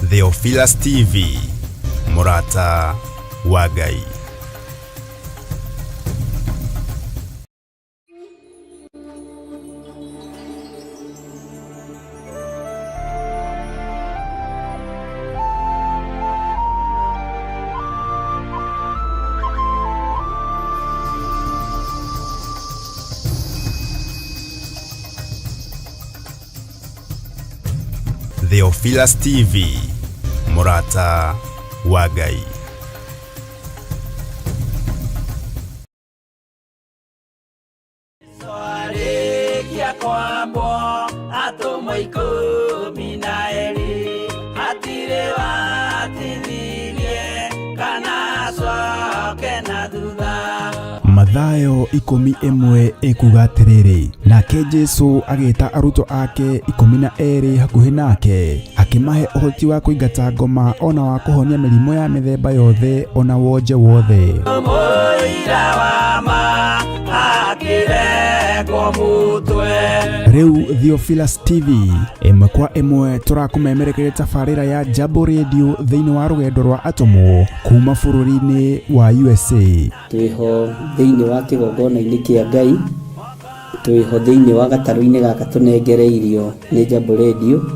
Theophilus TV, Murata wa Ngai. Theophilus TV, Murata wa Ngai. Mathayo 11 ekuga atiriri, nake Jesu agita aruto ake 12 hakuhi nake, akimahe uhoti wa kuingata ngoma ona wa kuhonia mirimo ya mithemba yothe ona wonje wothe. Riu Theophilus TV imwe kwa imwe turakumemerekere tafarira ya Jambo Radio thiini wa rugendo rwa atomo kuma bururi-ini wa USA. Twiho thiini wa kigongona-ini kia Ngai, twiho thiini wa gataru-ini gaka tunengereirio ni Jambo Radio.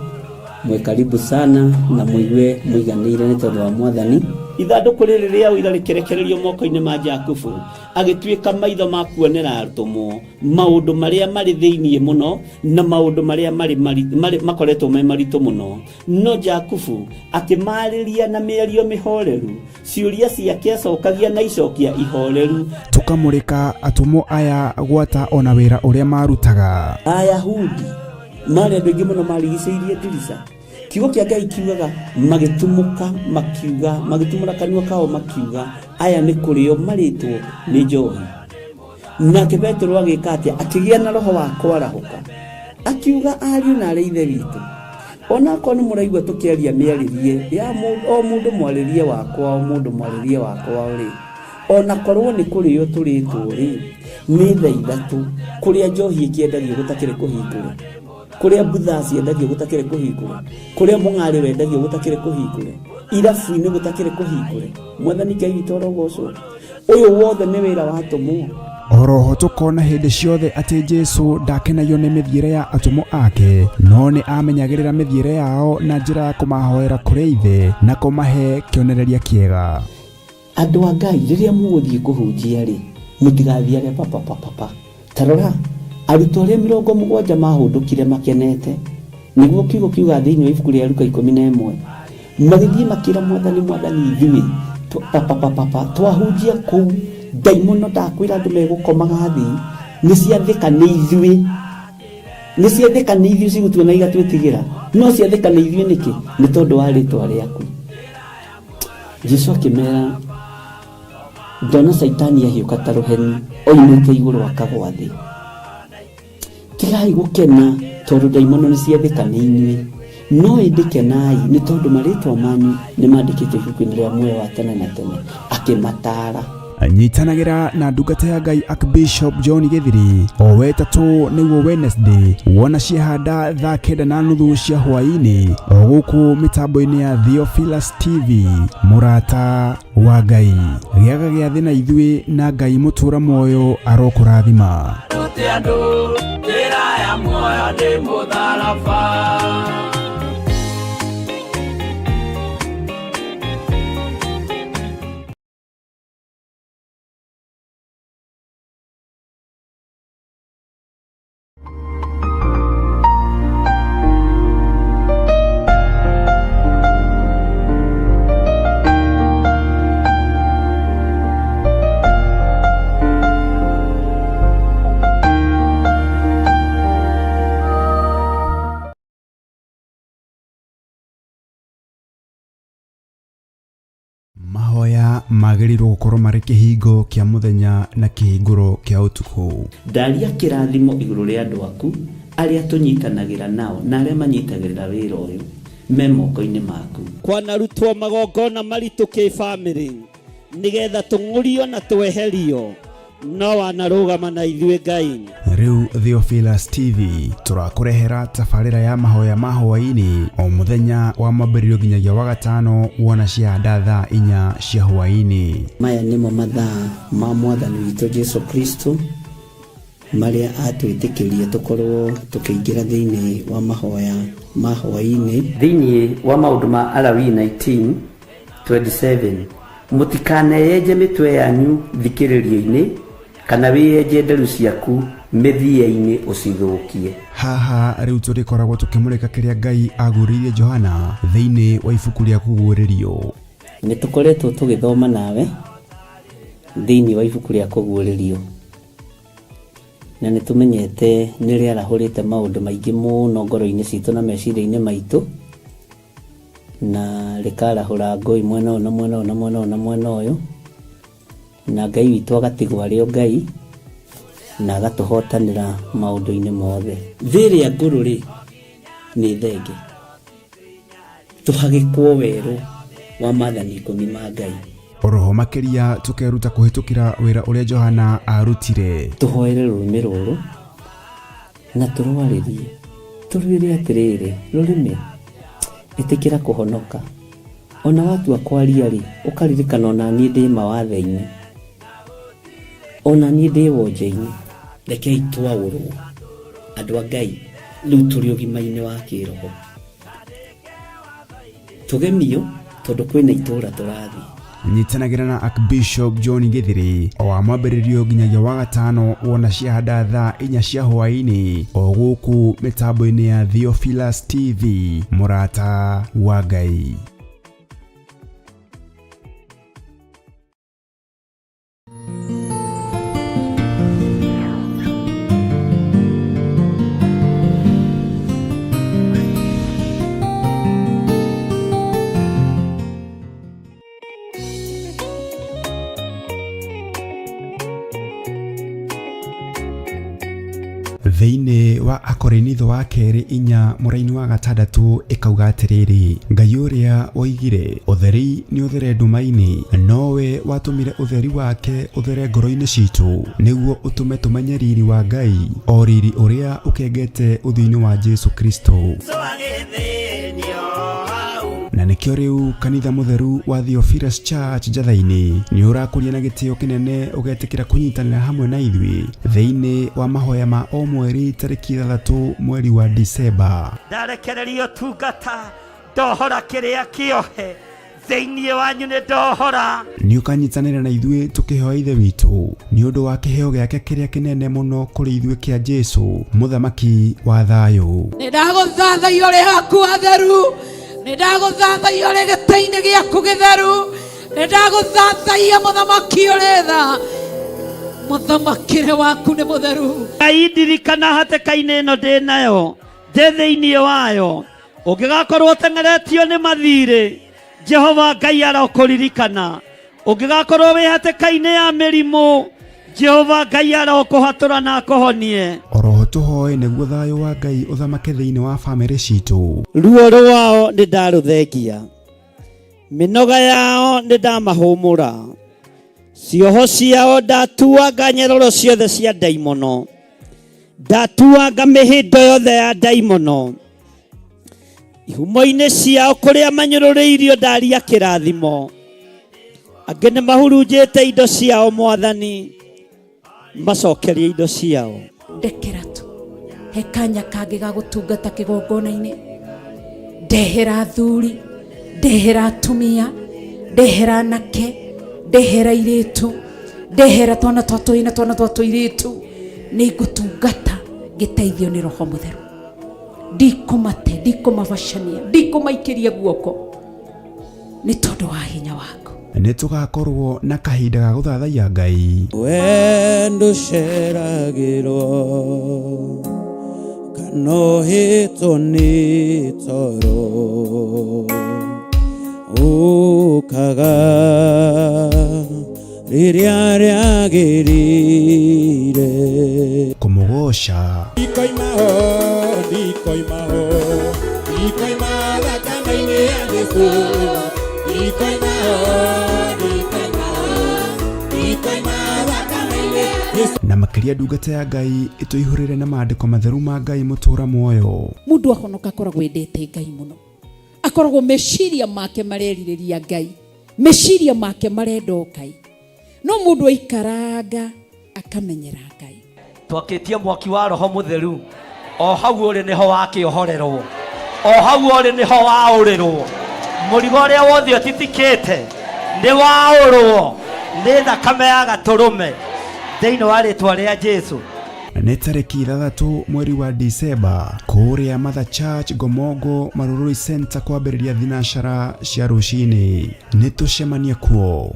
Mwe karibu sana na muigue muiganire ni tondu wa Mwathani. Ithanduku riri ria uira rikerekererio moko-ini ma Jakubu, agituika maitho ma kuonera arutomo maundu maria mari thiini muno na maundu maria mari makoretwo me maritu muno. No Jakubu akimariria na mĩario mĩhoreru, ciuria ciake acokagia na icokia ihoreru. Tukamurika atomo aya gwata ona wira uria marutaga. Ayahudi mari andu aingi muno marigicĩirie ndirica. Kiugo kia Ngai kiugaga magitumuka makiuga, magitumura kanua kao makiuga aya ni kurio maritwo ni njohi. Nake Petro agika atia, akigia na roho wa kwarahuka, akiuga ariu na ari ithe witu, ona ko ni muraigua tukiaria miaririe ya mundu mwaririe wakwa, o mundu mwaririe wakwa uri ona korwo ni kurio turitwo ri ni thaa ithatu kuria njohi ikiendagio gutakire kuhingura, kuria butha ciendagio gutakire kuhingura, kuria mung'ari wendagio gutakire kuhingura, irabu-ini gutakire kuhingura. Mwathani Ngai witu orogocwo. Uyu wothe ni wira wa atomo. Oroho tukona hindi ciothe ati Jesu ndakenagio ni mithiire ya atomo ake, no ni amenyagirira mithiire yao na njira ya kumahoera kuri ithe na kumahe kionereria kiega. Andu a Ngai riria muguthie kuhunjia ri, mutigathiage papa. Tarora arutwo aria 70 mahundukire makenete, niguo kiugo kiuga thiini wa ibuku ria Luka 11, magithie makira Mwathani ithuĩ twahunjia kuu ndaimono ndakwira andu megukomaga thi ni ciathika ni ithuĩ cigutuona igatwĩtigĩra, no ciathika ni ithuĩ niki? Ni tondu wa ritwa riaku. Jesu akimera, ndona Saitani ahiuka ta ruheni oimĩte igũrũ akagwa thĩ. Tigai gukena tondu ndaimono ni ciathika ni inyuĩ, no indikenai ni tondu maritwa manyu ni mandikitwo ibuku-ini ria muoyo wa tene na tene. Akimatara anyitanagira na ndungata ya Ngai Archbishop John Githiri o wetatu niguo Wednesday wona ciahanda thaa 9:30 cia hwaini o guku mitambo-ini ya Theophilus TV, Murata wa Ngai. Giaga gia thina ithuĩ na Ngai mutura moyo arokurathima. Mahoya magĩrĩirwo gũkorwo marĩ kĩhingo kĩa mũthenya na kĩhingũro kĩa ũtukũ. Ndaria kĩrathimo igũrũ rĩa andũ aku arĩa tũnyitanagĩra nao na arĩa manyitagĩrĩra wĩra ũyũ me moko-inĩ maku. Kwanarutwo magongona maritũ kĩ-bamĩrĩ nĩgetha tũng'ũrio na tweherio no wanarugama na ithuĩ Ngai. Riu Theophilus TV turakurehera tabarĩra ya mahoya ma hwaĩ-inĩ o muthenya wa mambĩrĩrio nginyagia wa gatano wona ciahanda thaa 4 cia hwaĩ-inĩ. Maya nĩmo mathaa ma Mwathani witũ Jesu Kristo marĩa atwĩtĩkĩria tũkorwo tũkĩingĩra thĩinĩ wa mahoya ma hwaĩ-inĩ. Thĩinĩ wa maũndũ ma Alawii 19:27 mũtikaneyenje mĩtwe yanyu thikĩrĩrio-inĩ kana wĩyenje nderu ciaku mĩthia-inĩ ũcithũkie. Haha riu tũrĩkoragwo tũkĩmũrĩka kĩrĩa Ngai agũrĩire Johana thĩinĩ wa ibuku rĩa kũguũrĩrio. Nĩ tũkoretwo tũgĩthoma nawe thĩinĩ wa ibuku rĩa kũguũrĩrio, na nĩ tũmenyete nĩ rĩarahũrĩte maũndũ maingĩ mũno ngoro-inĩ citũ na meciria-inĩ maitũ, na rĩkarahũra ngũĩ mwena ũyũ na mwena ũyũ na mwena ũyũ na mwena ũyũ, na Ngai witũ agatigwo arĩ o Ngai na agatũhotanĩra maũndũ-inĩ mothe. Thĩrĩa ngũrũ-rĩ nĩ thenge, tũhagĩkwo werũ wa maathani 10 ma Ngai. Oroho makĩria tũkeruta kũhĩtũkĩra wĩra ũrĩa Johana arutire. Tũhoere rũrĩmĩ rũrũ na tũrwarĩrie, tũrwĩre atĩrĩrĩ, rũrĩmĩ ĩtĩkĩra kũhonoka. Ona watua kwaria-rĩ ũkaririkana ona niĩ ndĩ mawatho-inĩ, ona niĩ ndĩ wonje-inĩ. Rekei twaũrwo andũ a Ngai rĩu tũrĩ ũgima-inĩ wa kĩroho, tũgemio tondũ kwĩna itũũra tũrathiĩ. Nyitanagĩra na Archbishop John Githiri o wa mwambĩrĩrio nginyagia wa gatano wona ciahanda thaa 4 cia hwaĩ-inĩ o gũkũ mĩtambo-inĩ ya Theophilus TV, mũrata wa Ngai. Thĩinĩ wa Akorinitho wa kerĩ 4 mũraini wa 6 ĩkauga atĩrĩrĩ, Ngai ũrĩa oigire ũtheri nĩ ũthere nduma-inĩ, nowe watũmire ũtheri wake ũthere ngoro-inĩ citũ nĩguo ũtũme tũmenye riri wa Ngai, o riri ũrĩa ũkengete ũthiũ-inĩ wa Jesu Kristo. Na nĩkĩo rĩu kanitha mũtheru wa Theophilus Church Njatha-inĩ nĩ ũrakũria na gĩtĩo kĩnene ũgetĩkĩra kũnyitanĩra hamwe na ithuĩ thĩinĩ wa mahoya ma o mweri tarĩki 3 mweri wa Disemba. Ndarekererio tungata ndohora kĩrĩa kĩohe thĩinĩ wanyu nĩ ndohora. Nĩ ũkanyitanĩra na ithuĩ tũkĩhoya Ithe witũ nĩ ũndũ wa kĩheo gĩake kĩrĩa kĩnene mũno kũrĩ ithuĩ kĩa Jesu mũthamaki wa thayũ. Nĩ ndagũthathaiya ũrĩ haku atheru, nĩ ndagũthathaiya ũrĩ gĩtĩ-inĩ gĩaku gĩtheru, nĩ ndagũthathaiya mũthamaki ũrĩ tha, mũthamakĩre waku nĩ mũtheru. Ngai ndirikana hatĩka-inĩ ĩno ndĩ nayo, ndĩ thĩinĩ wayo, ũngĩgakorwo ũteng'eretio nĩ mathirĩ, Jehova Ngai arokũririkana. Ũngĩgakorwo wĩ hatĩka-inĩ ya mĩrimũ, Jehova Ngai arokũhatũra na akũhonie. Oroho tũhoe nĩguo thayũ wa Ngai ũthamake thĩinĩ wa bamĩrĩ citũ. Ruo rwao nĩ ndarũthengia, mĩnoga yao nĩ ndamahũmũra, cioho ciao ndatuanga nyororo ciothe cia ndaimono, ndatuanga mĩhĩndo yothe ya ndaimono, ihumo-inĩ ciao kũrĩa manyũrũrĩirio ndaria kĩrathimo, angĩ nĩ mahurunjĩte indo ciao Mwathani, macokerie indo ciao. Ndekera tu he kanya kangĩ ga gũtungata kĩgongona-inĩ, ndehera athuri, ndehera atumia, ndehera anake, ndehera airĩtu, ndehera twana twa tũhĩĩ na twana twa tũirĩtu, nĩ ngũtungata ngĩteithio nĩ Roho Mũtheru. Ndikũmate, ndikũmabacania, ndikũmaikĩria guoko nĩ tondũ wa hinya waku. Nĩ tũgakorwo na kahinda ga gũthathaiya Ngai. Wendo ceragĩrwo kanohĩtwo nĩ toro, ũkaga rĩrĩa rĩagĩrĩire. Kũmũgoca ndikoimaho thakame-inĩ ya Jesũ, ndikoimaho thakame-inĩ makiria ndungata ya Ngai ituihurire na maandiko matheru ma Ngai mutura muoyo. Mundu ahonoka akoragwo endete Ngai muno, akoragwo meciria make mareririria Ngai, meciria make marenda Ngai, no mundu aikaranga akamenyera Ngai. Twakitie mwaki wa roho mutheru, o hau uri niho wakiohorerwo, o hau uri niho waurirwo, murigo uria wothe utitikite ni waurwo ni thakame ya gaturume thiini wa ritwa ria Jesu. Nĩ tarĩki 6 mweri wa Disemba kũrĩa Mother Church Gomogo Marurui Center kwambĩrĩria thinacara cia rũcinĩ. Nĩ tũcemanie kuo.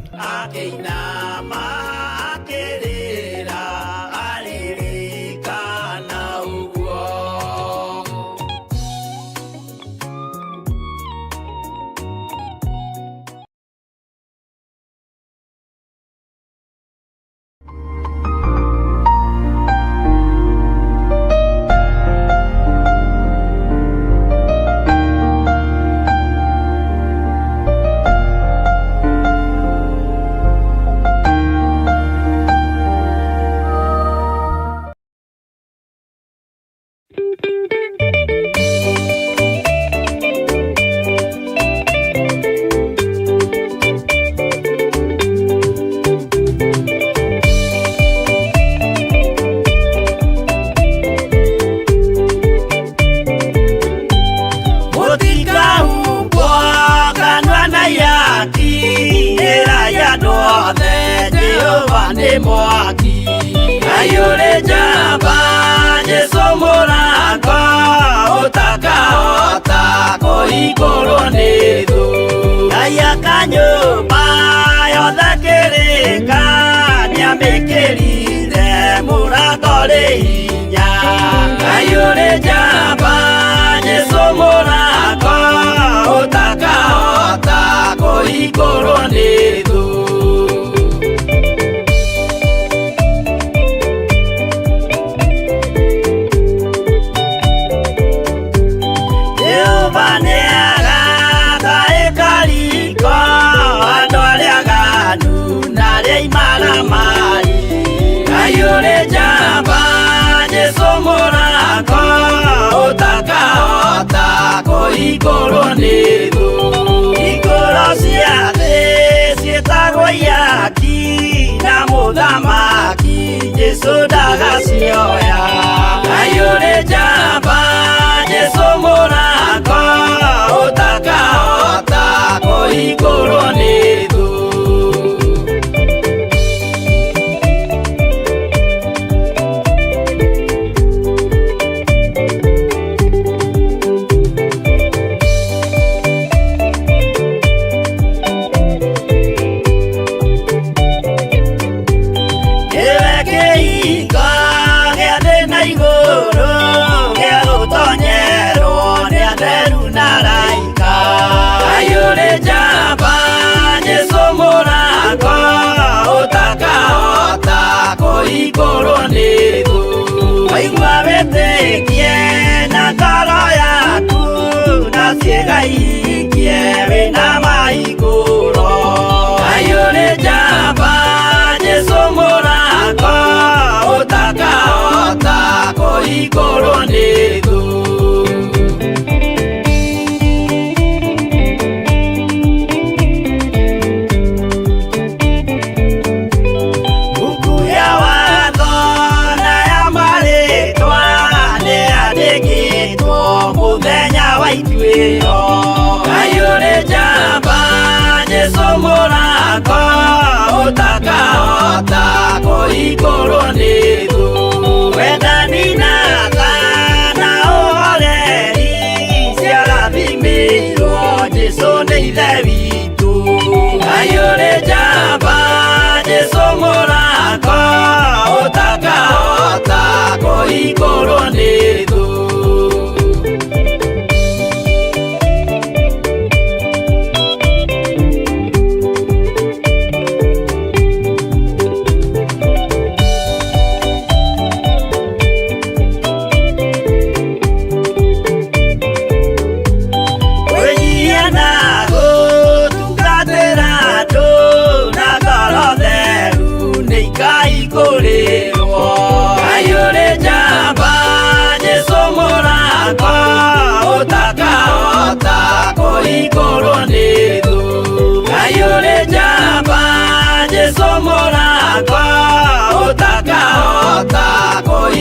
Mwaki ayure jamba Jesu murango utakahota kuhingũrwo nĩ thũ aya kanyũmba yothe kĩrĩka nĩamĩkĩrire mũrango rĩ hinya ayure jamba Jesu murango utakahota kuhingũrwo nĩ thũ. Ayure jamba Jesu murango utakahota kuhingũrwo nĩ thũ hingũro cia thĩ ciĩtagwo ihaki na mũthamaki Jesu ndagacioya. Ayure jamba Jesu murango utakahota kuhingũrwo nĩ thũ. Kuhingũrwo nĩ thũ waigua wĩtĩkie na ngoro yaku na ciĩga ihingie wĩna mahingũro. Ayure jamba Jesu murango utakahota kuhingũrwo nĩ thũ. Ayure jamba Jesu murango utakahota kuhingũrwo nĩ thũ wendani na tha na ũhoreri ciarathimirwo Jesu nĩ ithe witũ. Ayure jamba Jesu murango utakahota kuhingũrwo nĩ thũ.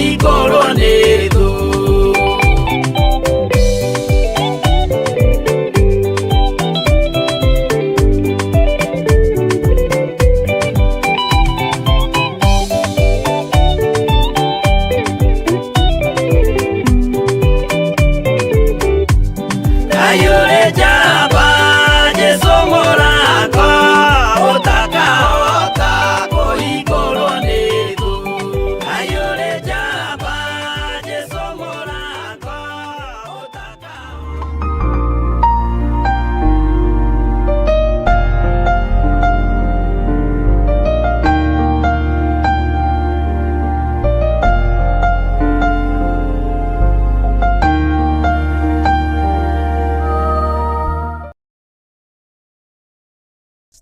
kũhingũrwo nĩ thũ.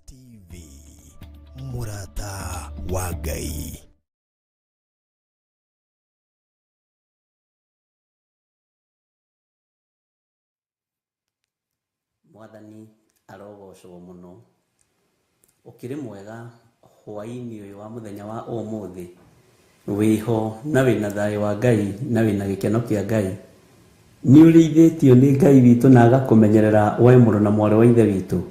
TV Mũrata wa Ngai. Mwathani arogocwo muno. Ukiri mwega hwaini uyu wa muthenya wa umuthi. Wiho na wina thayo wa Ngai na wina gikeno kia Ngai. Ni urithitio ni Ngai witu na agakumenyerera we muru na mwari wa ithe witu.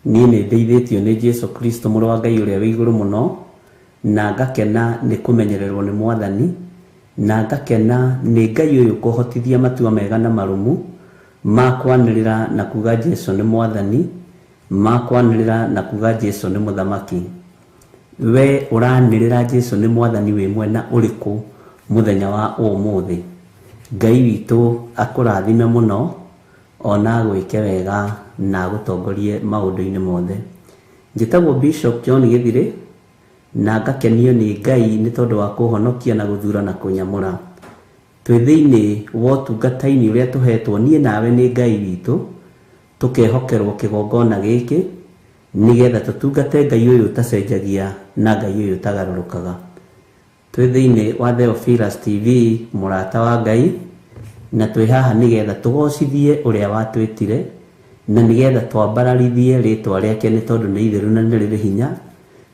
Ni ndeithitio ni Jesu Kristo muru wa Ngai uria wi iguru muno na ngakena ni kumenyererwo ni Mwathani na ngakena ni Ngai uyu kuhotithia matua mega na marumu makwanirira na kuga Jesu ni Mwathani, makwanirira na kuga Jesu ni muthamaki. We uranirira Jesu ni Mwathani wi mwena uriku muthenya wa umuthi. Ngai witu akurathime muno ona gwike wega na gutongorie maundu-ini mothe. Njitagwo Bishop John Githire na ngakenio ni Ngai ni tondu wa kuhonokia na guthura na kunyamura. Twi thiini wa utungata-ini uria tuhetwo nie nawe ni Ngai witu, tukehokerwo kigongona giki nigetha tutungate Ngai uyu tacenjagia na Ngai uyu tagarurukaga. Twi thiini wa Theophilus TV Mũrata wa Ngai na twi haha nigetha tugocithie uria watwitire na nigetha twambararithie ritwa riake ni tondu ni itheru na ni riri hinya.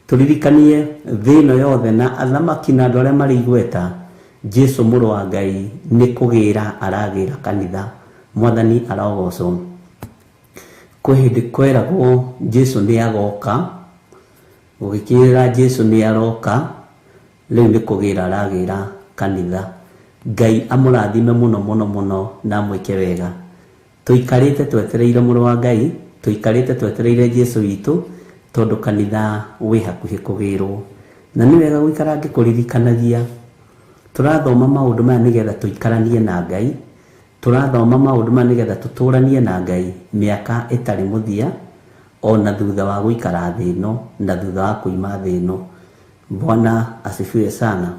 Turirikanie thino yothe na athamaki na andu aria mari igweta Jesu muru wa Ngai ni kugira aragira kanitha. Mwathani arogocwo. Kwihindi kweragwo Jesu ni agoka, ugikirira Jesu ni aroka, riu ni kugira aragira kanitha. Ngai amurathime muno muno muno na mwike wega. Tuikarite twetereire muru wa Ngai, tuikarite twetereire Jesu witu tondu kanitha wi hakuhi kugirwo. Na ni wega guikara ngikuririkanagia. Turathoma maundu maya nigetha tuikaranie na Ngai, turathoma maundu maya nigetha tuturanie na Ngai miaka itari muthia ona thutha wa guikara thi ino na thutha wa kuima thi ino. Bwana asifiwe sana.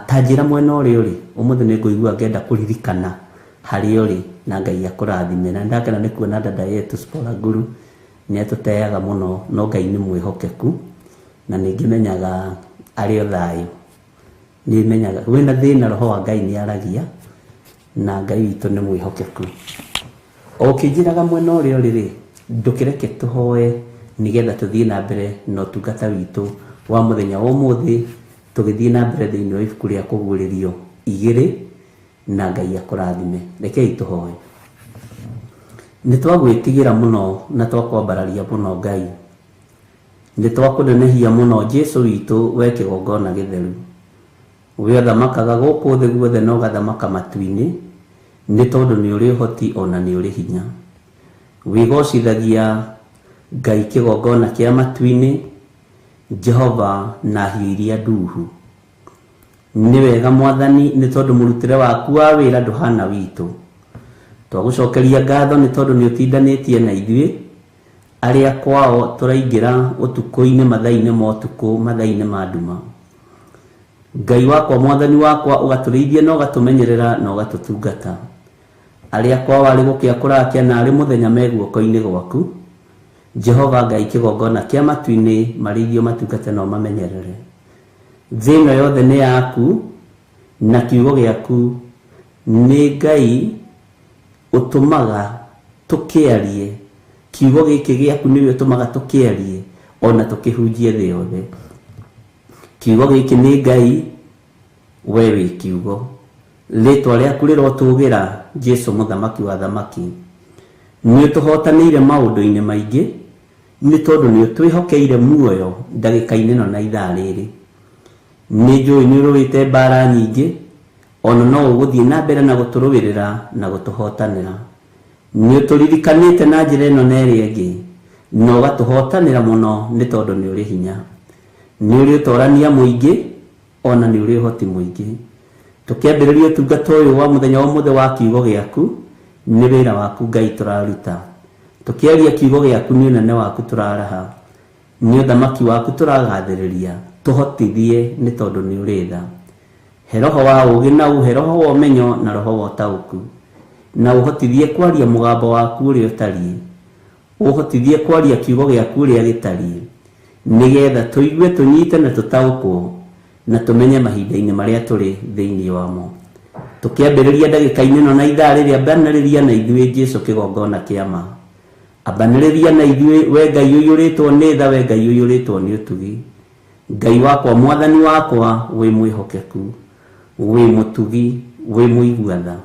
Tajira mwena uri uri umuthi ni nguigua ngenda kuririkana hari uri na Ngai akurathime. Na ndakena ni kuona dada yetu Spora Guru ni atuteaga muno no Ngai ni mwihokeku na ningimenyaga ari o thayo. Ni menyaga wena thina roho wa Ngai ni aragia na Ngai witu ni mwihokeku. Okijiraga mwena uri uri ri ndukireke tuhoe nigetha tuthie na mbere no tungata witu wa muthenya wa umuthi tugithie na mbere thiini wa ibuku ria kuguririo 2 na Ngai akurathime. Rekei tuhoe. Ni twagwitigira muno na twakwambararia muno Ngai. Ni twakunenehia muno Jesu witu we kigongona githeru. We thamakaga guku thi guothe no gathamaka matu-ini ni tondu ni uri hoti ona ni uri hinya. Wigocithagia Ngai kigongona kia matu-ini Jehova na hiria nduhu. Ni wega Mwathani ni tondu murutire waku wa wira nduhana witu. Twagucokeria ngatho ni tondu ni utindanitie na ithuĩ aria kwao turaingira utuko-ini mathaini ma utuko mathaini ma nduma. Ngai wakwa Mwathani wakwa ugaturithia na ugatumenyerera na ugatutungata. Aria kwao ari gukia kurakia na ari muthenya me guoko-ini gwaku. Jehova Ngai kigongona kia matu-ini marithio matungate na mamenyerere. Thino yothe ni yaku na kiugo giaku ni Ngai utumaga tukiarie. Kiugo giki giaku niwe utumaga tukiarie ona tukihunjie thi yothe. Kiugo giki ni Ngai we wi kiugo ritwa riaku rirotugira Jesu muthamaki wa thamaki ni tuhotanire maundu-ini maingi ni tondu ni twihokeire muoyo ndagika-ini no na ithaa riri ni njui ni uruite mbara nyingi ona no uguthie na mbere na guturuwirira na gutuhotanira ni uturirikanite na njira ino na iria ingi no ugatuhotanira muno ni tondu ni uri hinya ni uri utorania muingi ona ni uri uhoti muingi tukiambiriria utungata uyu wa muthenya wa muthe wa kiugo giaku ni wira waku Ngai turaruta tukiaria kiugo giaku ni unene waku turaraha ni uthamaki waku turagathiriria tuhotithie ni tondu ni uri tha he roho wa ugi na he roho wa umenyo na roho wa tauku na uhotithie kwaria mugambo waku uri utarie uhotithie kwaria kiugo giaku uri agitarie nigetha tuigue tunyite na tutaukwo na tumenye mahinda-ini maria turi thiini wamo tukiambiriria ndagika-ini no na ithaa riria abaniriria na ithuĩ Jesu kigongona kiama abaniriria na ithuĩ we Ngai uiyuritwo ni tha we Ngai uiyuritwo ni utugi Ngai wakwa mwathani wakwa wi mwihokeku wi mutugi wi muiguatha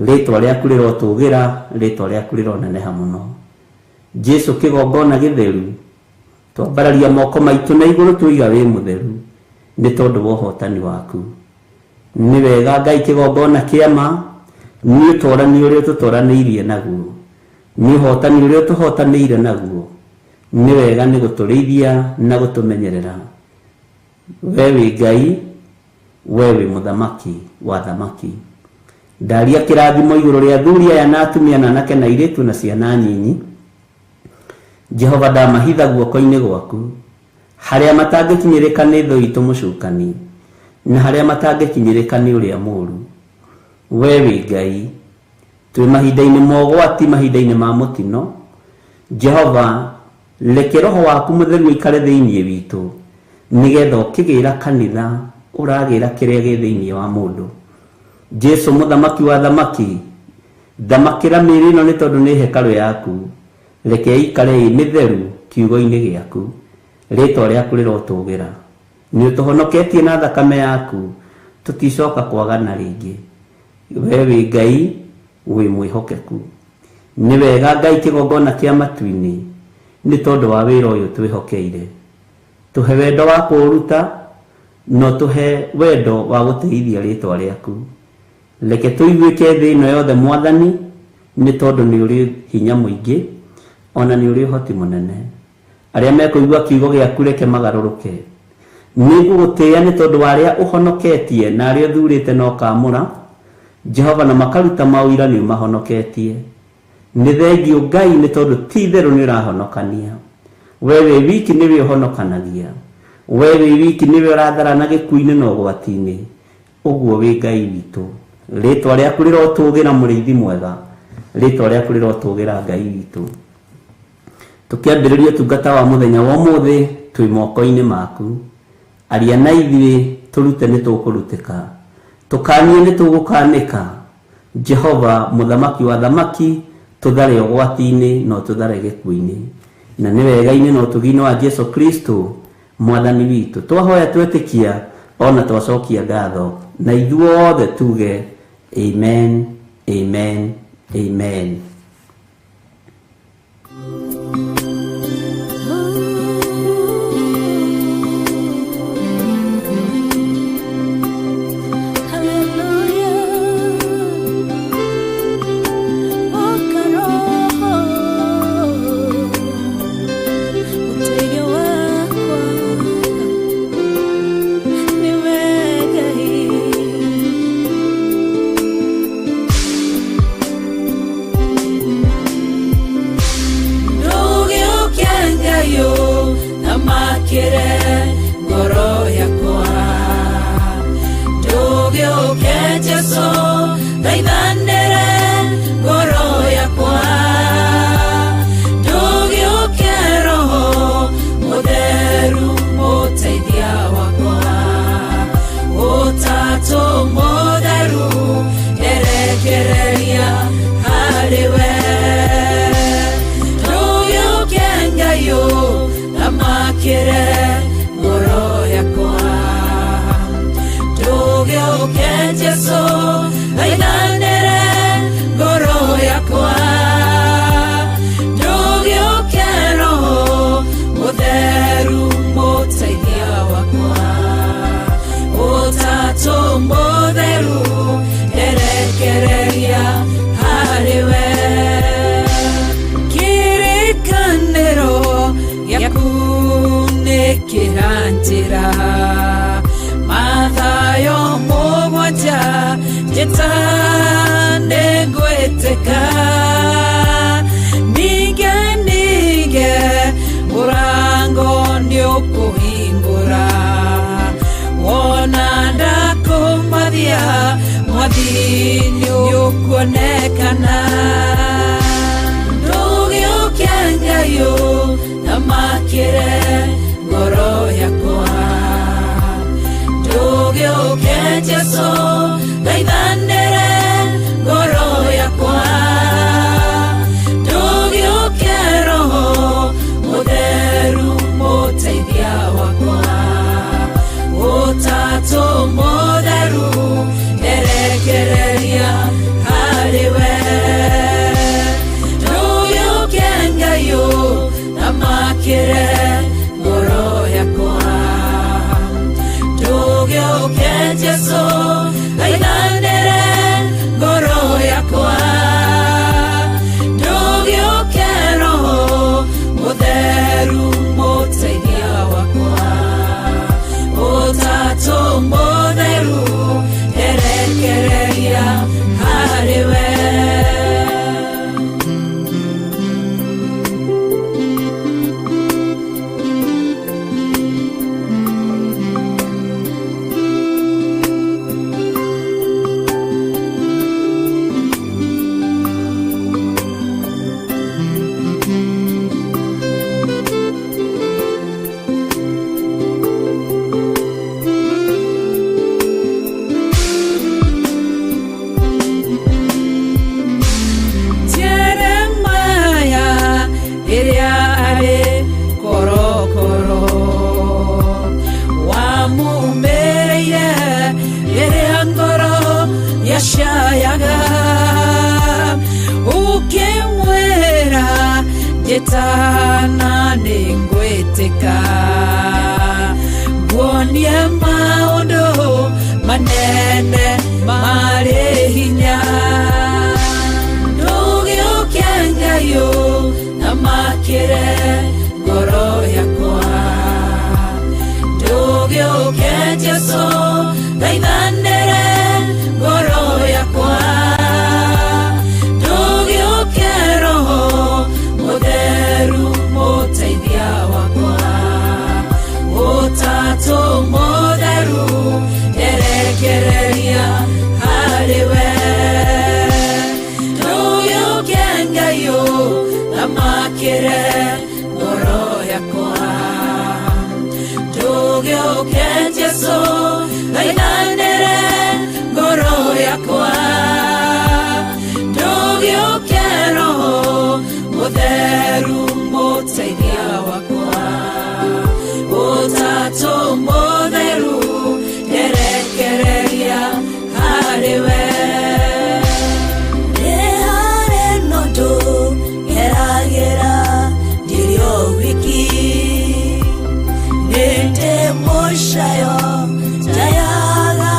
ritwa riaku rirotugira ritwa riaku rironeneha muno Jesu kigongona githeru twambararia moko maitu na iguru tuiga wi mutheru ni tondu wa uhotani waku ni wega Ngai kigongona kiama ni utorani uria tutoraniirie naguo ni uhotani uria tuhotanĩire naguo ni wega ni guturithia na gutumenyerera we wi Ngai we wi muthamaki wa thamaki ndaria kirathimo iguru ria athuri aya na atumia na anake na airitu na ciana nyinyi Jehova ndamahitha guoko-ini gwaku haria matangikinyirika ni thũ itu mucukani na haria matangikinyirika ni uria muru we wi Ngai twi mahinda-ini mogwati mahinda-ini ma mutino Jehova reke roho waku mutheru ikare thiini witu nigetha ukigira kanitha uragira kiria gi thiini wa mundu Jesu muthamaki wa thamaki thamakira mĩĩrĩ ĩno ni tondu ni hekalu yaku reke ikare mitheru kiugo-ini giaku ritwa riaku rirotugira ni utuhonoketie na thakame yaku tuticoka kwagana ringi we wi Ngai wi mwihokeku ni wega Ngai kigongona kia matu-ini ni tondu wa wira uyu twihokeire tuhe wendo wa kuruta no tuhe wendo wa guteithia ritwa riaku reke tuiguike thi ino yothe mwathani ni tondu ni uri hinya muingi ona ni uri hoti munene aria mekuigua kiugo giaku reke magaruruke ni gugutia ni tondu wa aria uhonoketie na aria thurite no kamura Jehova na makaruta mawira ni mahonoketie ni thengio Ngai ni tondu ti theru ni urahonokania wewe wiki ni we uhonokanagia wewe wiki ni we uratharana gikuini na ugwati-ini uguo wi Ngai witu ritwa riaku rirotugira muriithi mwega ritwa riaku rirotugira Ngai witu tukiambiriria tungata wa muthenya wa umuthi twi moko-ini maku aria na ithuĩ turute ni tukurutika tukanie ni tugukanika Jehova muthamaki wa thamaki tuthare ugwati-ini no tuthare gikuini na ni wega-ini no tugine wa Jesu Kristo mwathani witu twahoya twetikia ona twacokia ngatho na ithuothe tuge amen amen amen. yashayaga nige murango nĩũkũhingũra wona ndakumathia mwathi nĩũkuonekana ndũgĩũke Ngai ũthamakĩre ngoro yakwa ndũgĩũke Jesũ thaithanĩre ngoro yakwa ndũgĩũke Roho Mũtheru mũteithia wakwa Ũtatũ Mũtheru erekereria harĩwe ndũgĩũke Ngai ũthamakĩre ngoro yakwa ndũgĩũke Jesũ thaithanĩre ngoro yakwa ndũgĩũke Roho Mũtheru mũteithia wakwa Ũtatũ Mũtheru erekereria harĩwe yashayaga ukimwĩra njĩtana nĩngwĩtĩka nguonie maũndũ manene marĩ hinya ndũgĩũke Ngai ũthamakĩre ngoro yakwa ndũgĩũke Jesũ thaithanĩre ngoro yakwa ndũgĩũke Roho Mũtheru mũteithia wakwa Ũtatũ Mũtheru erekereria harĩwe ndũgĩũke Ngai ũthamakĩre ngoro yakwa ndũgĩũke Jesũ thaithanĩre ngoro yakwa ndũgĩũke Roho Mũtheru mũteithia wakwa Ũtatũ Mũtheru erekereria harĩwe nĩ harĩ nũndũ geragĩra ndirĩ o wiki nĩ ndĩ mũcayo ndayaga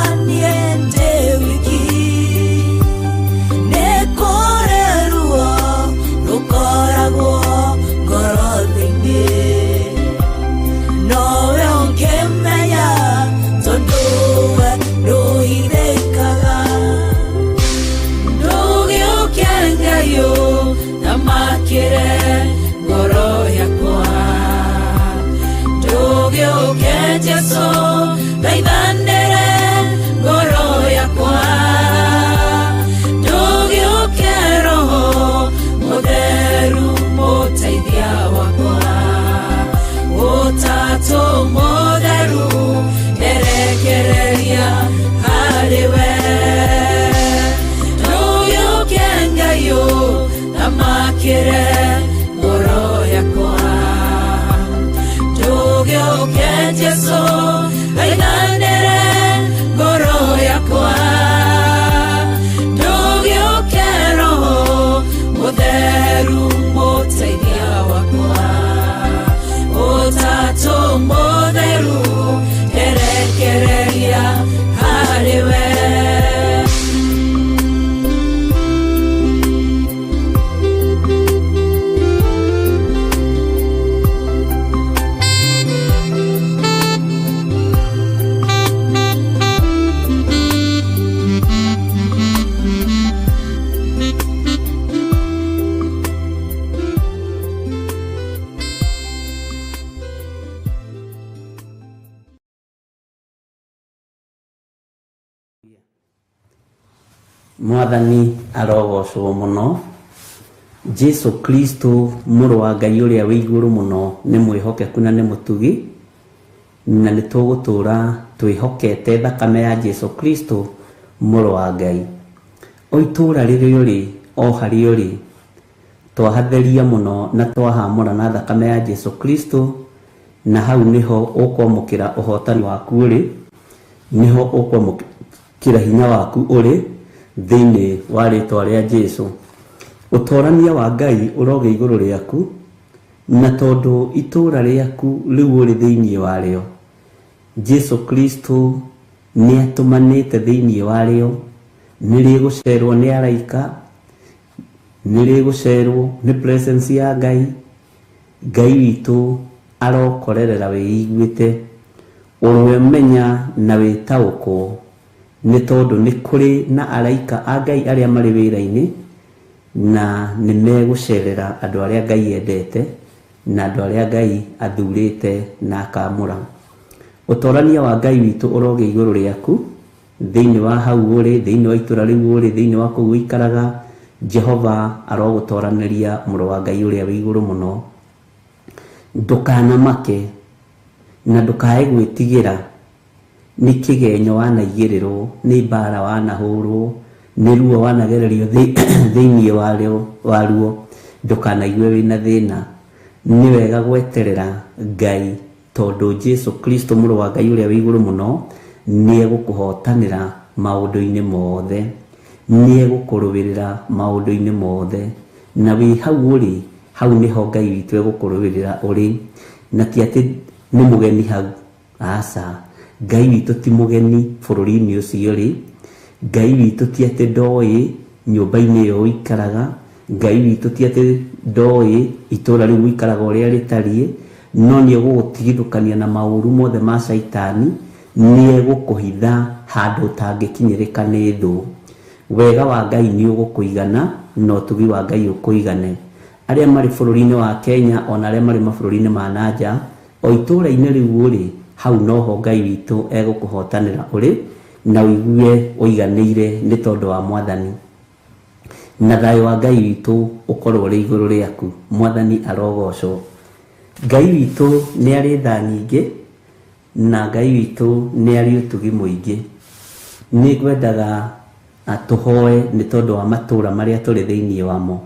Mwathani arogocwo muno. Jesu Kristo mũrũ wa Ngai ũrĩa wĩ igũrũ mũno nĩ mwĩhokeku na nĩ mũtugi, na nĩ tũgũtũra twĩhokete thakame ya Jesu Kristo mũrũ wa Ngai. O itũra rĩrĩ ũrĩ, o harĩ ũrĩ, twahatheria mũno na twahamũra na thakame ya Jesu Kristo, na hau niho ũkwamũkĩra ũhotani waku ũrĩ, niho ũkwamũkĩra hinya waku ũrĩ thĩinĩ wa rĩtwa rĩa Jesu. Ũtorania wa Ngai ũroge igũrũ rĩaku, na tondũ itũra rĩaku rĩu ũrĩ thĩinĩ warĩo, Jesu Kristo nĩ atũmanĩte thĩinĩ warĩo, nĩ rĩgũcerwo nĩ araika, nĩ rĩgũcerwo nĩ presence ya Ngai. Ngai witũ arokorerera wĩiguĩte, ũrwemenya na wĩtaũkwo, nĩ tondũ nĩ kũrĩ na araika a Ngai arĩa marĩ wĩra-inĩ, na nĩ megũcerera andũ arĩa Ngai endete na andũ arĩa Ngai athurĩte na akamũra. Ũtorania wa Ngai witũ ũroge igũrũ rĩaku, thĩinĩ wa hau ũrĩ, thĩinĩ wa itũra rĩu ũrĩ, thĩinĩ wa kũu ũikaraga. Jehova arogũtoranĩria mũrũ wa Ngai ũrĩa wĩ igũrũ mũno. Ndũkanamake na ndũkae gwĩtigĩra nĩ kĩgenyo wanaigĩrĩrwo, nĩ mbara wanahũrwo, nĩ ruo wanagererio thĩinĩ waruo. Ndũkanaigue wĩna thĩna, nĩ wega gweterera Ngai, tondũ Jesu Kristo mũrũ wa Ngai ũrĩa wĩ igũrũ mũno nĩ egũkũhotanĩra maũndũ-inĩ mothe, nĩ egũkũrũĩrĩra maũndũ-inĩ mothe. Na wĩ hau ũrĩ, hau nĩho Ngai witũ egũkũrũĩrĩra ũrĩ, na ti atĩ nĩ mũgeni hau, aca. Ngai witũ ti mũgeni bũrũri-inĩ ũcio ũrĩ. Ngai witũ ti atĩ ndoĩ nyũmba-inĩ ĩyo ũikaraga. Ngai witũ ti atĩ ndoĩ itũra rĩu ũikaraga ũrĩa rĩtariĩ, no nĩ egũgũtigithũkania na maũru mothe ma Saitani, nĩ egũkũhitha handũ ũtangĩkinyĩrĩka nĩ thũ. Wega wa Ngai nĩ ũgũkũigana, na ũtugi wa Ngai ũkũigane. Arĩa marĩ bũrũri-inĩ wa Kenya, ona arĩa marĩ mabũrũri-inĩ ma nanja, o itũra-inĩ rĩu ũrĩ, hau noho Ngai witũ egũkũhotanĩra ũrĩ, na ũigue ũiganĩire nĩ tondũ wa Mwathani. Na thayũ wa Ngai witũ ũkorwo ũrĩ igũrũ rĩaku. Mwathani arogocwo. Ngai witũ nĩ arĩ tha nyingĩ, na Ngai witũ nĩ arĩ ũtugi mũingĩ. Nĩ ngwendaga tũhoe nĩ tondũ wa matũra marĩa tũrĩ thĩinĩ wamo,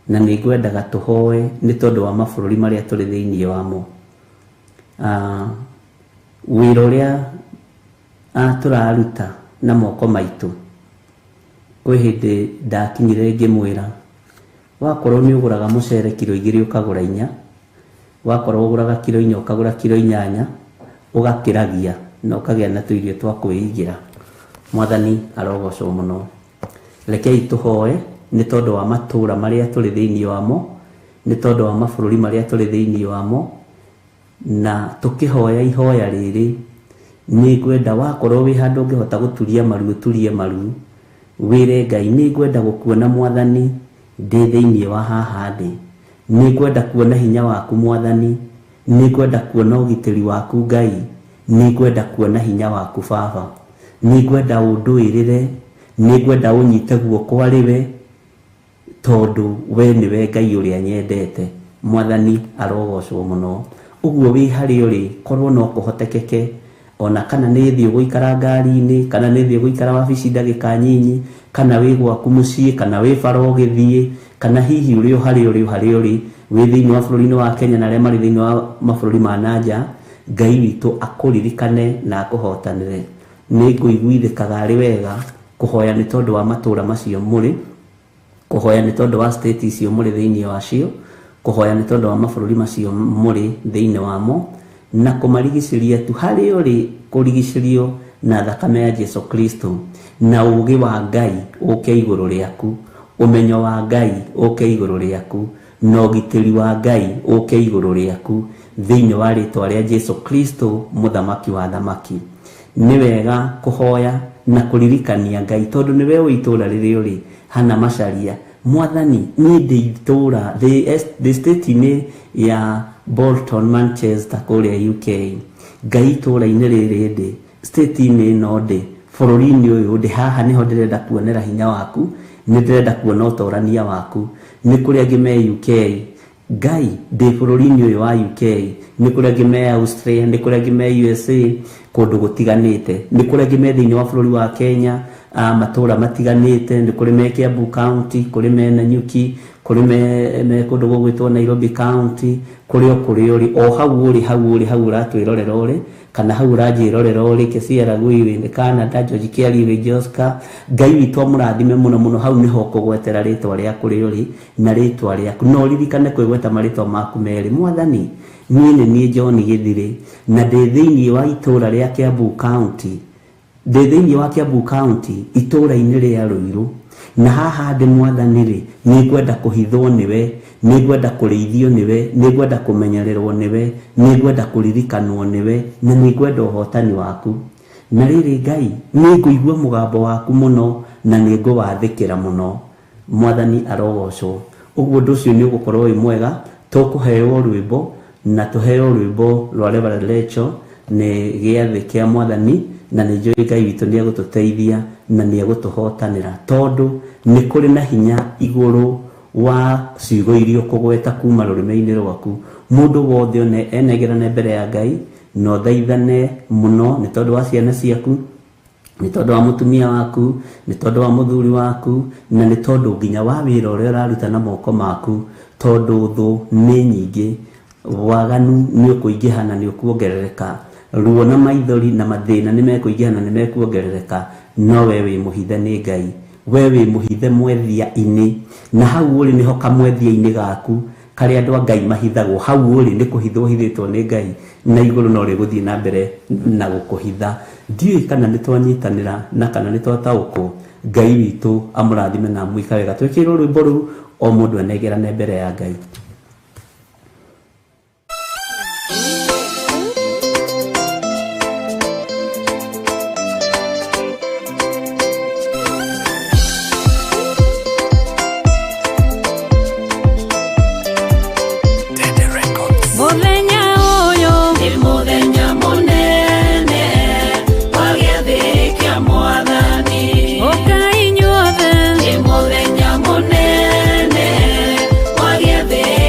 na nĩ ngwendaga tũhoe nĩ tondũ wa mabũrũri marĩa tũrĩ thĩinĩ wamo. Wĩra ũrĩa tũraruta na moko maitũ, kwĩ hĩndĩ ndakinyire ngĩmwĩra, wakorwo nĩ ũgũraga mũcere kiro 2 ũkagũra 4, wakorwo ũgũraga kiro 4 ũkagũra kiro 8, ũgakĩragia na ũkagĩa na tũirio twa kwĩigĩra. Mwathani arogocwo mũno. Rekei tũhoe nĩ tondũ wa matũra marĩa tũrĩ thĩinĩ wamo, nĩ tondũ wa mabũrũri marĩa tũrĩ thĩinĩ wamo, na tũkĩhoya ihoya rĩrĩ, nĩ ngwenda wakorwo wĩ handũ ũngĩhota gũturia maru ũturie maru, wĩre Ngai, nĩ ngwenda gũkuona Mwathani ndĩ thĩinĩ wa haha ndĩ. Nĩ ngwenda kuona hinya waku Mwathani, nĩ ngwenda kuona ũgitĩri waku Ngai, nĩ ngwenda kuona hinya waku Baba, nĩ ngwenda ũndũĩrĩre, nĩ ngwenda ũnyite guoko arĩwe, tondũ we nĩwe Ngai ũrĩa nyendete. Mwathani arogocwo mũno. Ũguo wĩ harĩ ũrĩ, korwo no kũhotekeke, ona kana nĩ thĩ ũgũikara ngari-inĩ, kana nĩ thĩ ũgũikara wabici ndagĩka nyinyi, kana wĩ gwaku mũciĩ, kana wĩ bara ũgĩthiĩ, kana hihi ũrĩ o harĩ ũrĩ, wĩ thĩinĩ wa bũrũri-inĩ wa Kenya na arĩa marĩ thĩinĩ wa mabũrũri ma nanja, Ngai witũ akũririkane na akũhotanĩre. Nĩ ngũiguithĩkaga arĩ wega kũhoya nĩ tondũ wa matũra macio mũrĩ, kũhoya nĩ tondũ wa state icio mũrĩ thĩinĩ wacio, kũhoya nĩ tondũ wa mabũrũri macio mũrĩ thĩinĩ wamo, na kũmarigicĩria tu harĩ ũrĩ, kũrigicĩrio na thakame ya Jesu Kristo, na ũũgĩ wa Ngai ũke igũrũ rĩaku, ũmenyo wa Ngai ũke igũrũ rĩaku, na ũgitĩri wa Ngai ũke igũrũ rĩaku, thĩinĩ wa rĩtwa rĩa Jesu Kristo, mũthamaki wa thamaki. Nĩ wega kũhoya na kũririkania Ngai, tondũ nĩwe wĩ itũra rĩrĩ ũrĩ, hana macaria. Mwathani, niĩ ndĩ itũra the state-inĩ ya Bolton, Manchester kũrĩa UK. Ngai itũra-inĩ rĩrĩ ndĩ, state-inĩ ĩno ndĩ, bũrũri-inĩ ũyũ ndĩ haha nĩho ndĩrenda kuonera hinya waku, nĩ ndĩrenda kuona ũtorania waku. Nĩ kũrĩ angĩ me UK, Ngai ndĩ bũrũri-inĩ ũyũ wa UK, nĩ kũrĩ angĩ me Australia, nĩ kũrĩ angĩ me USA, kũndũ gũtiganĩte. Nĩ kũrĩ angĩ me thĩinĩ wa bũrũri wa Kenya, matũũra matiganĩte. Nĩ kũrĩ me Kiambu County, kũrĩ me Nanyuki, kũrĩ me kũndũ gũgwĩtwo Nairobi County, kũrĩ o kũrĩ ũrĩ, o hau ũrĩ hau ũratwĩrorera ũrĩ, kana hau ũranjĩrorera ũrĩ, Kesiara Gũi nĩ Canada, George Kiari wĩ Joska. Ngai witũ amũrathime mũno mũno, hau nĩho kũgwetera rĩtwa rĩa kũrĩ ũrĩ na rĩtwa rĩaku. No ririkane kwĩgweta marĩtwa maku merĩ. Mwathani, niĩ nĩ niĩ John Gĩthirĩ, na ndĩ thĩinĩ wa itũũra rĩa Kiambu County, ndĩ thĩinĩ wa Kiambu County, itũũra-inĩ rĩa Ruiru, na haha ndĩ Mwathani rĩ, nĩ ngwenda kũhithwo nĩwe, nĩ ngwenda kũrĩithio nĩwe, nĩ ngwenda kũmenyererwo nĩwe, nĩ ngwenda kũririkanwo nĩwe, na nĩ ngwenda ũhotani waku. Na rĩrĩ Ngai, nĩ ngũigua mũgambo waku mũno na nĩ ngũwathĩkĩra mũno. Mwathani arogocwo. Ũguo ũndũ ũcio nĩ ũgũkorwo wĩ mwega, tũkũheo rwĩmbo na tũheo rwĩmbo rwa Reverend Rachel nĩ gĩathĩ kĩa Mwathani, na nĩ njũĩ Ngai witũ nĩ egũtũteithia na nĩ egũtũhotanĩra, tondũ nĩ kũrĩ na hinya igũrũ wa ciugo iria ũkũgweta kuma rũrĩmĩ-inĩ rwaku. Mũndũ wothe enegerane mbere ya Ngai na ũthaithane mũno, nĩ tondũ wa ciana ciaku, nĩ tondũ wa mũtumia waku, nĩ tondũ wa mũthuri waku, na nĩ tondũ nginya wa wĩra ũrĩa ũraruta na moko maku, tondũ thũ nĩ nyingĩ, waganu nĩ ũkũingĩha na nĩ ũkuongerereka, ruo na maithori na mathĩna nĩ mekũingĩha na nĩ mekuongerereka. No we wĩ mũhithe nĩ Ngai, we wĩ mũhithe mwethia-inĩ, na hau ũrĩ nĩho kamwethia-inĩ gaku karĩa andũ a Ngai mahithagwo. Hau ũrĩ nĩ kũhithwo hithĩtwo nĩ Ngai, na igũrũ no rĩgũthiĩ na mbere na gũkũhitha. Ndiũĩ kana nĩ twanyitanĩra na kana nĩ twataũkwo. Ngai witũ amũrathime na amũika wega. Twĩkĩrwo rwĩmbo rũu, o mũndũ anegerane mbere ya Ngai. Munene wa gĩathĩ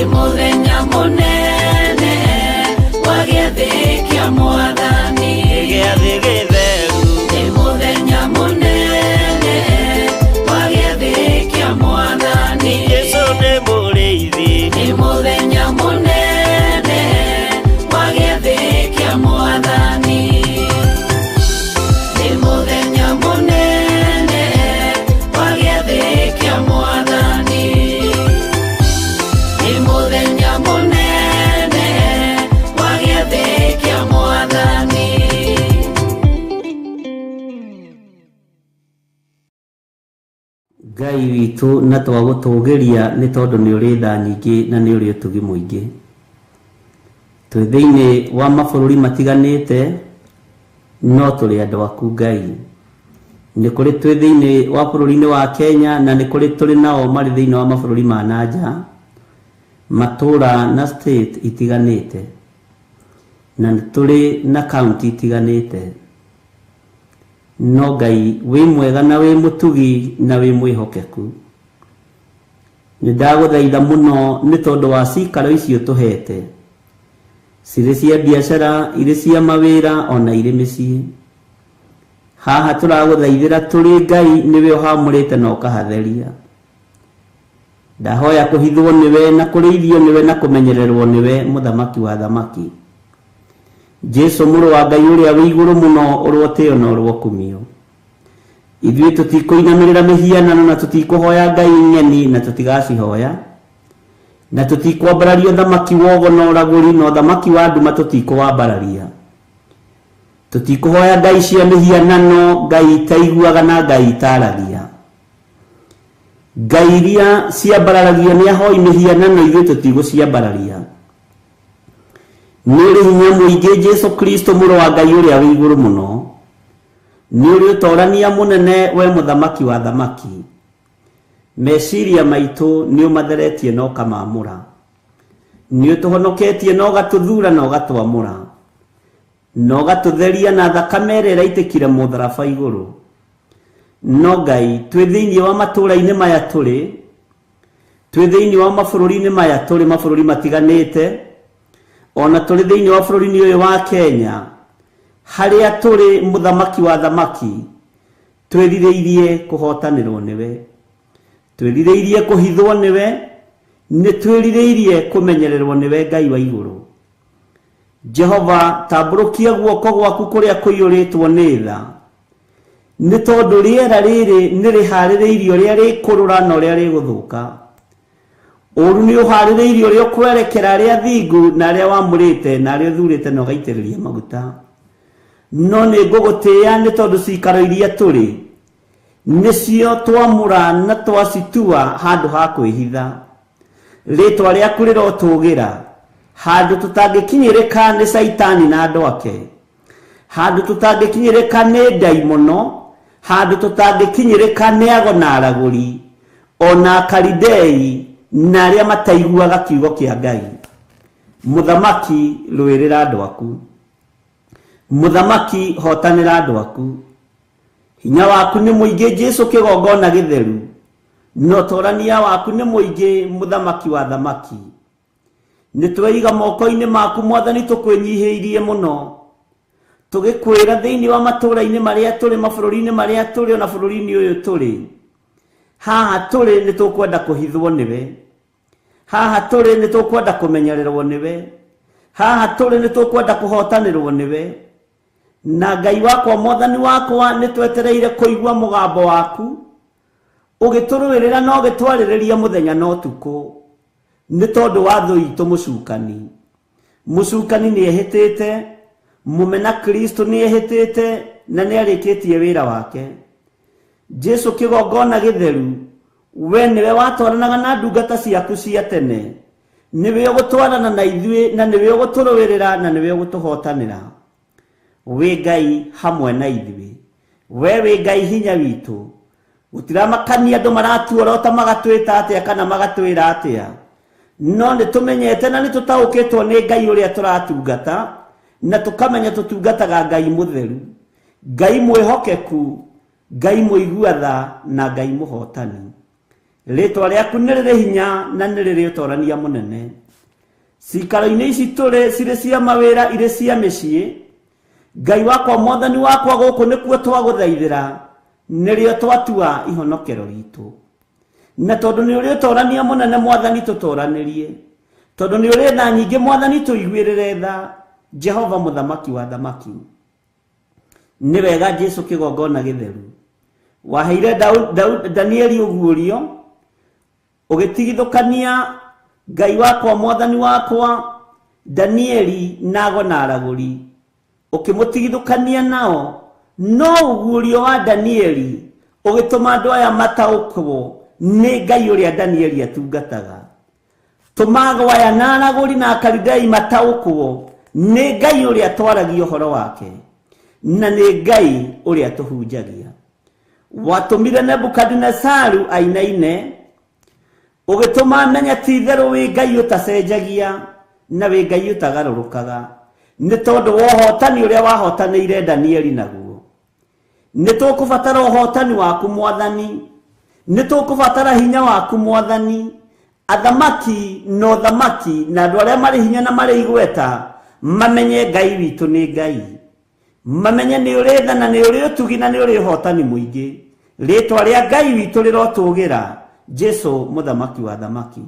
nĩ mũthenya mũnene wa gĩathĩ kĩa Mwathani. Gĩathĩ gĩtheru nĩ mũthenya mũnene wa gĩathĩ kĩa Mwathani. Jesũ nĩ mũrĩithi nĩ mũthenya mũnene wa gĩathĩ kĩa Mwathani. Nĩ mũthenya mũnene wa gĩathĩ kĩa Mwathani. Nĩ mũthenya mũnene wa gĩathĩ kĩa Mwathani. Ngai witũ na twagũtũgĩria nĩ tondũ nĩ ũrĩ tha nyingĩ na nĩ ũrĩ ũtugi mũingĩ. Twĩ thĩinĩ wa mabũrũri matiganĩte no tũrĩ andũ aku Ngai. Nĩ kũrĩ twĩ thĩinĩ wa bũrũri-inĩ wa Kenya na nĩ kũrĩ tũrĩ nao marĩ thĩinĩ wa mabũrũri ma nanja, matũra na state itiganĩte, na nĩ tũrĩ na county itiganĩte. No Ngai wĩ mwega na wĩ mũtugi na wĩ mwĩhokeku. Nĩ ndagũthaitha mũno nĩ tondũ wa cikaro icio tũhete, cirĩ cia biacara, irĩ cia mawĩra ona irĩ mĩciĩ. Haha tũragũthaithĩra tũrĩ Ngai nĩwe ũhamũrĩte na ũkahatheria. Ndahoya kũhithwo nĩwe na kũrĩithio nĩwe na kũmenyererwo nĩwe mũthamaki wa thamaki. Jesũ mũrũ wa Ngai ũrĩa wĩ igũrũ mũno, ũrotĩo na ũrokumio. Ithuĩ tũtikũinamĩrĩra mĩhianano na tũtikũhoya ngai ng'eni na tũtigacihoya, na tũtikwambararia ũthamaki wogo na ũragũri na ũthamaki wa nduma tũtikũwambararia. Tũtikũhoya ngai cia mĩhianano, ngai itaiguaga na ngai itaragia. Ngai iria ciambararagia nĩ ahoi mĩhianano, ithuĩ tũtigũciambararia. Nĩ ũrĩ hinya mũingĩ Jesũ Kristo mũrũ wa Ngai ũrĩa wĩ igũrũ mũno. Nĩ ũrĩ ũtorania mũnene we mũthamaki wa thamaki. Meciria maitũ nĩ ũmatheretie na ũkamamũra. Nĩ ũtũhonoketie na ũgatũthura na ũgatwamũra, na ũgatũtheria na thakame ĩrĩa ĩraitĩkire mũtharaba igũrũ. No Ngai twĩ thĩinĩ wa matũra-inĩ maya tũrĩ, twĩ thĩinĩ wa mabũrũri-inĩ maya tũrĩ, mabũrũri matiganĩte, ona tũrĩ thĩinĩ wa bũrũri-inĩ ũyũ wa Kenya, harĩa tũrĩ mũthamaki wa thamaki, twĩrirĩirie kũhotanĩrwo nĩwe, twĩrirĩirie kũhithwo nĩwe, nĩ twĩrirĩirie kũmenyererwo nĩwe Ngai wa igũrũ. Jehova, tambũrũkia guoko gwaku kũrĩa kũiyũrĩtwo nĩ tha, nĩ tondũ rĩera rĩrĩ nĩ rĩharĩrĩirie ũrĩa rĩkũrũra na ũrĩa rĩgũthũka. Ũru nĩ ũharĩrĩirie ũrĩa ũkwerekera arĩa thingu na arĩa wamũrĩte na arĩa ũthurĩte na ũgaitĩrĩria maguta. No nĩ ngũgũtĩĩa nĩ tondũ cikaro iria tũrĩ nĩcio twamũra na twacitua handũ ha kwĩhitha. Rĩtwa rĩaku rĩrotũgĩra handũ tũtangĩkinyĩrĩka nĩ Saitani na andũ ake, handũ tũtangĩkinyĩrĩka nĩ ndaimono, handũ tũtangĩkinyĩrĩka nĩ ago na aragũri, ona Akalidei na arĩa mataiguaga kiugo kĩa Ngai. Mũthamaki, rũĩrĩra andũ aku. Mũthamaki, hotanĩra andũ aku. Hinya waku nĩ mũingĩ Jesũ kĩgongona gĩtheru, no ũtorania waku nĩ mũingĩ mũthamaki wa thamaki. Nĩtweiga moko-inĩ maku Mwathani, tũkwĩnyihĩirie mũno, tũgĩkwĩra thĩinĩ wa matũra-inĩ marĩa tũrĩ, mabũrũri-inĩ marĩa tũrĩ, ona bũrũri-inĩ ũyũ tũrĩ. Haha tũrĩ nĩ tũkwenda kũhithwo nĩwe, haha tũrĩ nĩ tũkwenda kũmenyererwo nĩwe, haha tũrĩ nĩ tũkwenda kũhotanĩrwo nĩwe. Na Ngai wakwa, Mwathani wakwa, nĩ twetereire kũigua mũgambo waku ũgĩtũrũĩrĩra na ũgĩtwarĩrĩria mũthenya na ũtukũ, nĩ tondũ wa thũ itũ mũcukani. Mũcukani nĩ ehĩtĩte, mũmena Kristo nĩ ehĩtĩte na nĩ arĩkĩtie wĩra wake. Jesũ kĩgongona gĩtheru, we nĩwe watwaranaga na ndungata ciaku cia tene, nĩwe ũgũtwarana na ithuĩ na nĩwe ũgũtũrũĩrĩra na nĩwe ũgũtũhotanĩra. Wĩ Ngai hamwe na ithuĩ, we wĩ Ngai hinya witũ. Gũtiramakania andũ maratuorota magatwĩta atĩa kana magatwĩra atĩa, no nĩ tũmenyete na nĩ tũtaũkĩtwo nĩ Ngai ũrĩa tũratungata, na tũkamenya tũtungataga Ngai mũtheru, Ngai mwĩhokeku, Ngai mũigua tha na Ngai mũhotani. Ritwa rĩaku nĩ rĩrĩ hinya na nĩ rĩrĩ ũtorania mũnene. Cikaro-inĩ ici tũrĩ cirĩ cia mawĩra irĩ cia mĩciĩ, Ngai wakwa Mwathani wakwa gũkũ nĩkuo twagũthaithĩra, nĩrĩo twatua ihonokero ritũ. Na tondũ nĩ ũrĩ ũtorania mũnene Mwathani tũtoranĩrie, tondũ nĩ ũrĩ tha nyingĩ Mwathani tũiguĩrĩre tha, Jehova mũthamaki wa thamaki. Nĩ wega Jesu kĩgongona gĩtheru. Waheire Danieli ũguũrio, ũgĩtigithũkania Ngai wakwa Mwathani wakwa Danieli nago na aragũri, ũkĩmũtigithũkania nao, no ũguũrio wa Danieli ũgĩtũma andũ aya mataũkwo nĩ Ngai ũrĩa Danieli atungataga. Tũmago aya na aragũri na Akalidai mataũkwo nĩ Ngai ũrĩa twaragia ũhoro wake, na nĩ Ngai ũrĩa tũhunjagia. Watũmire Nebukadnezaru ainaine, ũgĩtũma amenye ti itherũ wĩ Ngai ũtacenjagia na wĩ Ngai ũtagarũrũkaga, nĩ tondũ wa ũhotani ũrĩa wahotanĩire Danieli naguo. Nĩ tũkũbatara ũhotani waku Mwathani, nĩ tũkũbatara hinya waku Mwathani. Athamaki na ũthamaki na andũ arĩa marĩ hinya na marĩ igweta mamenye Ngai witũ nĩ Ngai, mamenye nĩ ũrĩ tha na nĩ ũrĩ ũtugi na nĩ ũrĩ ũhotani mũingĩ. Rĩtwa rĩa Ngai witũ rĩrotũgĩra, Jesu mũthamaki wa thamaki.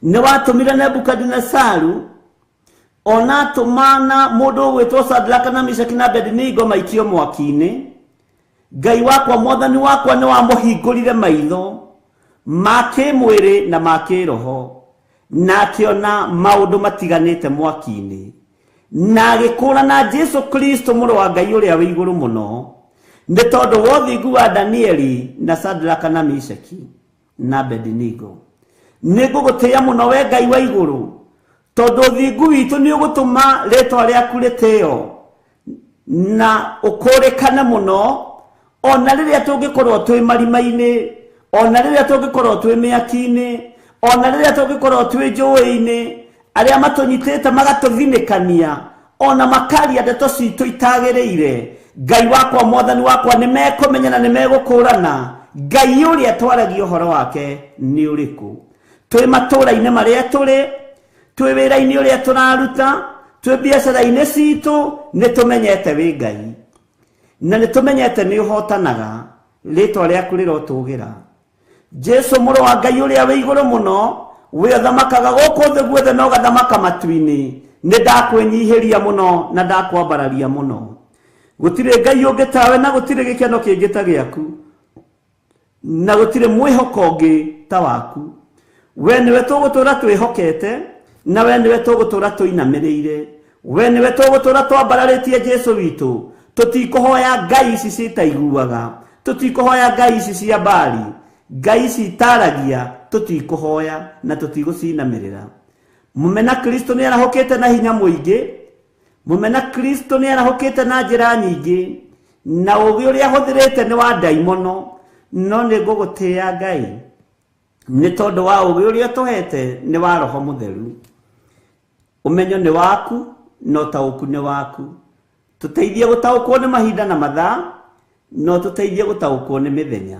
Nĩ watũmire Nebukadnezaru ona atũmana mũndũ ũgwĩtwo Shadraka na Meshaki na Abednego maikio mwaki-inĩ. Ngai wakwa Mwathani wakwa nĩ wamũhingũrire maitho ma kĩmwĩrĩ na ma kĩroho, na akĩona maũndũ matiganĩte mwaki-inĩ, na agĩkũũrana Jesu Kristo mũrũ wa Ngai ũrĩa wĩ igũrũ mũno, nĩ tondũ wa ũthingu wa Danieli na Shadraka na Meshaki na Abednego. Nĩ ngũgũtĩĩa mũno we Ngai wa igũrũ, tondũ ũthingu witũ nĩ ũgũtũma rĩtwa rĩaku rĩtĩo na ũkũrĩkane mũno, ona rĩrĩa tũngĩkorwo twĩ marima-inĩ, ona rĩrĩa tũngĩkorwo twĩ mĩaki-inĩ, ona rĩrĩa tũngĩkorwo twĩ njũĩ-inĩ, arĩa matũnyitĩte magatũthinĩkania, ona makaria ndeto citũ itagĩrĩire. Ngai wakwa Mwathani wakwa nĩ mekũmenya na nĩ megũkũũrana Ngai ũrĩa twaragia ũhoro wake nĩ ũrĩkũ. Twĩ matũũra-inĩ marĩa tũrĩ, twĩ wĩra-inĩ ũrĩa tũraruta, twĩ biacara-inĩ citũ, nĩ tũmenyete wĩ Ngai, na nĩ tũmenyete nĩ ũhotanaga. Rĩtwa rĩaku rĩrotũgĩra. Jesu mũrũ wa Ngai ũrĩa wĩ igũrũ mũno, we ũthamakaga gũkũ thĩ guothe na ũgathamaka matu-inĩ, nĩ ndakwĩnyihĩria mũno na ndakwambararia mũno. Gũtirĩ Ngai ũngĩ tawe na gũtirĩ gĩkeno kĩngĩ ta gĩaku, na gũtirĩ mwĩhoko ũngĩ ta waku. We nĩwe tũgũtũũra twĩhokete, na we nĩwe tũgũtũũra tũinamĩrĩire, we nĩwe tũgũtũũra twambararĩtie Jesu witũ. Tũtikũhoya ngai ici citaiguaga, tũtikũhoya ngai ici cia Baali, ngai ici itaragia tũtikũhoya na tũtigũcinamĩrĩra. Mũmena Kristo nĩ arahũkĩte na hinya mũingĩ, mũmena Kristo nĩ arahũkĩte na njĩra nyingĩ, na ũũgĩ ũrĩa ahũthĩrĩte nĩ wa ndaimono, no nĩ ngũgũtĩĩa Ngai nĩ tondũ wa ũũgĩ ũrĩa tũhete nĩ wa Roho Mũtheru. Ũmenyo nĩ waku no taũku nĩ waku. Tũteithie gũtaũkwo nĩ mahinda na mathaa, no tũteithie gũtaũkwo nĩ mĩthenya.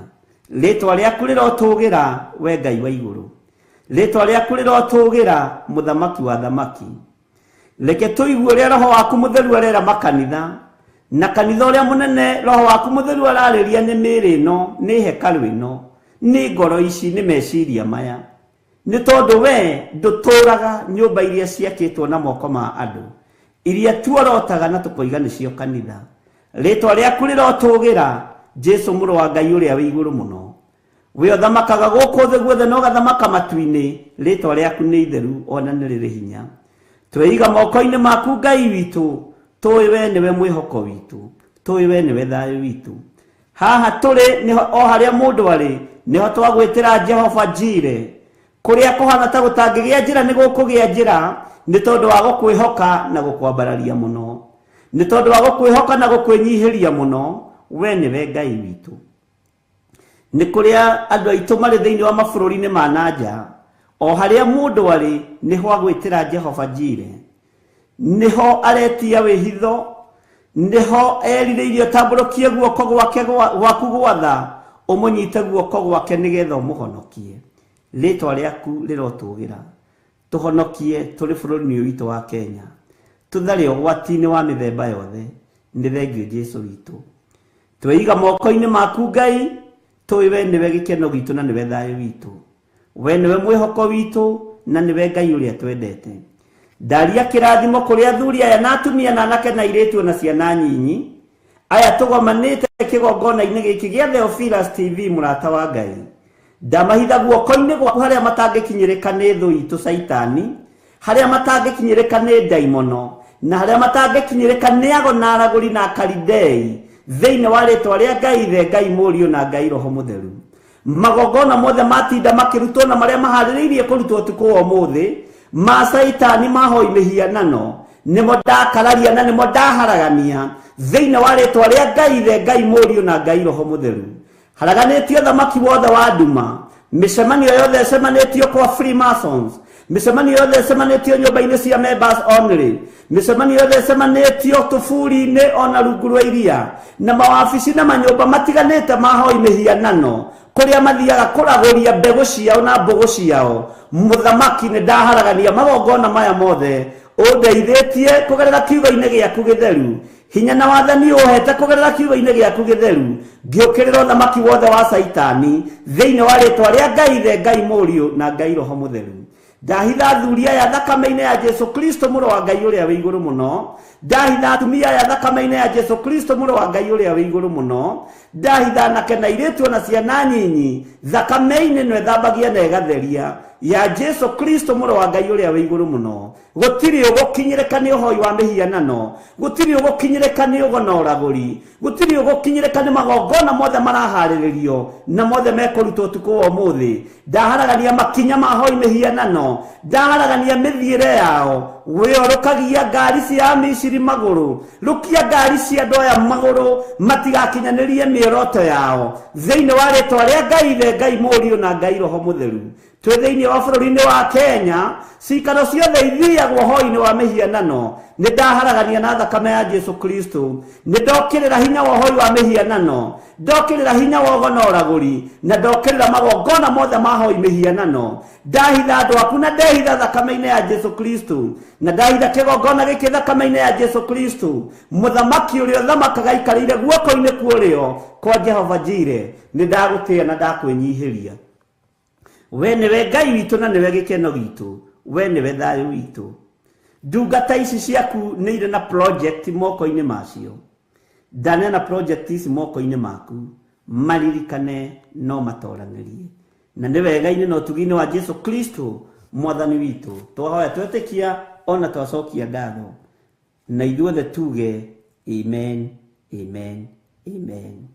Rĩtwa rĩaku rĩrotũgĩra we Ngai wa igũrũ, rĩtwa rĩaku rĩrotũgĩra mũthamaki wa thamaki. Reke tũigue ũrĩa Roho waku Mũtheru arera makanitha, na kanitha ũrĩa mũnene Roho waku Mũtheru ararĩria nĩ mĩĩrĩ ĩno, nĩ hekarũ ĩno, nĩ ngoro ici, nĩ meciria maya. Nĩ tondũ we ndũtũũraga nyũmba iria ciakĩtwo na moko ma andũ, iria tuorotaga na tũkoiga nĩcio kanitha. Rĩtwa rĩaku rĩrotũgĩra Jesu mũrũ wa Ngai ũrĩa wĩ igũrũ mũno, we ũthamakaga gũkũ thĩ guothe na ũgathamaka matu-inĩ. Rĩtwa rĩaku nĩ itheru ona nĩ rĩrĩ hinya. Tweiga moko-inĩ maku Ngai witũ, tũĩ we nĩwe mwĩhoko witũ, tũĩ we nĩwe thayũ witũ. Haha tũrĩ o harĩa mũndũ arĩ nĩho twagwĩtĩra Jehova Jire. Kũrĩa kũhana ta gũtangĩgĩa njĩra nĩ gũkũgĩa njĩra, nĩ tondũ wa gũkwĩhoka na gũkwambararia mũno, nĩ tondũ wa gũkwĩhoka na gũkwĩnyihĩria mũno. We nĩwe Ngai witũ. Nĩ kũrĩa andũ aitũ marĩ thĩinĩ wa mabũrũri-inĩ ma nanja, o harĩa mũndũ arĩ nĩho agwĩtĩra Jehova Jire, nĩho aretia wĩhitho, nĩho erirĩirie ũtambũrũkie guoko gwaku gwatha umunyite guoko gwake nigetha umuhonokie ritwa riaku rirotugira tuhonokie turi bururi witu wa Kenya tuthari ogwati-ini wa mithemba yothe ni thengio Jesu witu tweiga moko-ini maku Ngai tuiwe niwe gikeno gitu na niwe thayo witu we niwe mwihoko witu na niwe Ngai uria twendete ndaria kirathimo kuri athuri aya na atumia na anake na iretu na ciana nyinyi aya tugomanite kigongona-ini giki gia Theophilus TV murata wa Ngai ndamahitha guoko-ini gwaku haria matangikinyirika ni thu itu Saitani haria matangikinyirika ni daimono na haria matangikinyirika ni ago na araguri na Kalidei thiini wa ritwa ria Ngai the Ngai Mũriũ na Ngai Roho Mũtheru magongona mothe matinda makirutwo na maria mahaririirie kurutwo tuku umuthi ma Saitani mahoi mihianano nimo ndakararia na nimo ndaharagania thiini wa ritwa ria Ngai the Ngai Mũriũ na Ngai Roho Mũtheru haraganitio thamaki wothe wa nduma micemanio yothe cemanitio kwa Freemasons micemanio yothe cemanitio nyumba-ini cia members only micemanio yothe cemanitio tuburi-ini ona rungu rwa iria na mawabici na manyumba matiganite mahoi mihianano kuria mathiaga kuraguria mbegu ciao na mbogo ciao muthamaki ni ndaharagania magongona maya mothe undeithitie kugerera kiugo-ini giaku githeru hinya na wathani uhete kugerera kiugo-ini giaku githeru ngiukirira thamaki wothe wa Saitani thiini wa ritwa ria Ngai the Ngai Mũriũ na Ngai Roho Mũtheru ndahitha athuri aya thakame-ini ya Jesu Kristo mũrũ wa Ngai uria wi iguru muno ndahitha atumia aya thakame-ini ya Jesu Kristo mũrũ wa Ngai uria wi iguru muno ndahitha anake na iretu na ciana nyinyi thakame-ini no ethambagia na igatheria ya Jesu Kristo mũrũ wa Ngai uria wi iguru muno gutiri ugukinyirika ni uhoi wa mihianano gutiri ugukinyirika ni ugonoraguri gutiri ugukinyirika ni magongona mothe marahariririo na mothe mekurutwo tuku umuthi ndaharagania makinya mahoi mihianano ndaharagania mithiire yao wiorokagia ngari cia Misiri maguru rukia ngari cia ndoya maguru matigakinyanirie mioroto yao thiini wa ritwa ria Ngai the Ngai Mũriũ na Ngai Roho Mũtheru twi thiini wa bururi-ini wa Kenya cikaro ciothe ithiagwo hoi-ini wa mihianano ni ndaharagania na thakame ya Jesu Kristo ni ndokirira hinya wa hoi wa mihianano ndokirira hinya wa ugonoraguri na ndokirira magongona mothe ma hoi mihianano ndahitha andu aku na ndehitha thakame-ini ya Jesu Kristo na ndahitha kigongona giki thakame-ini ya Jesu Kristo muthamaki uria thamakaga ikarire guoko-ini kurio kwa Jehova Jire ni ndagutia na ndakwinyihiria we niwe Ngai witu na niwe gikeno gitu we niwe thayo witu ndungata ici ciaku ni ire na project moko-ini macio ndanena project ici moko-ini maku maririkane no matoranĩrie na nĩ wega-inĩ no tugi-inĩ wa Jesu Kristo mwathani witu twahoya twetikia ona twacokia ngatho na ithuothe tuge amen amen amen.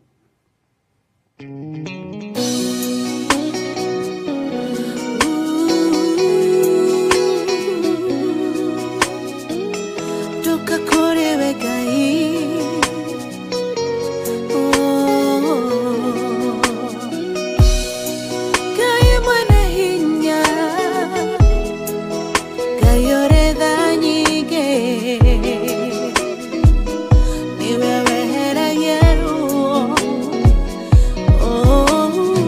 Oh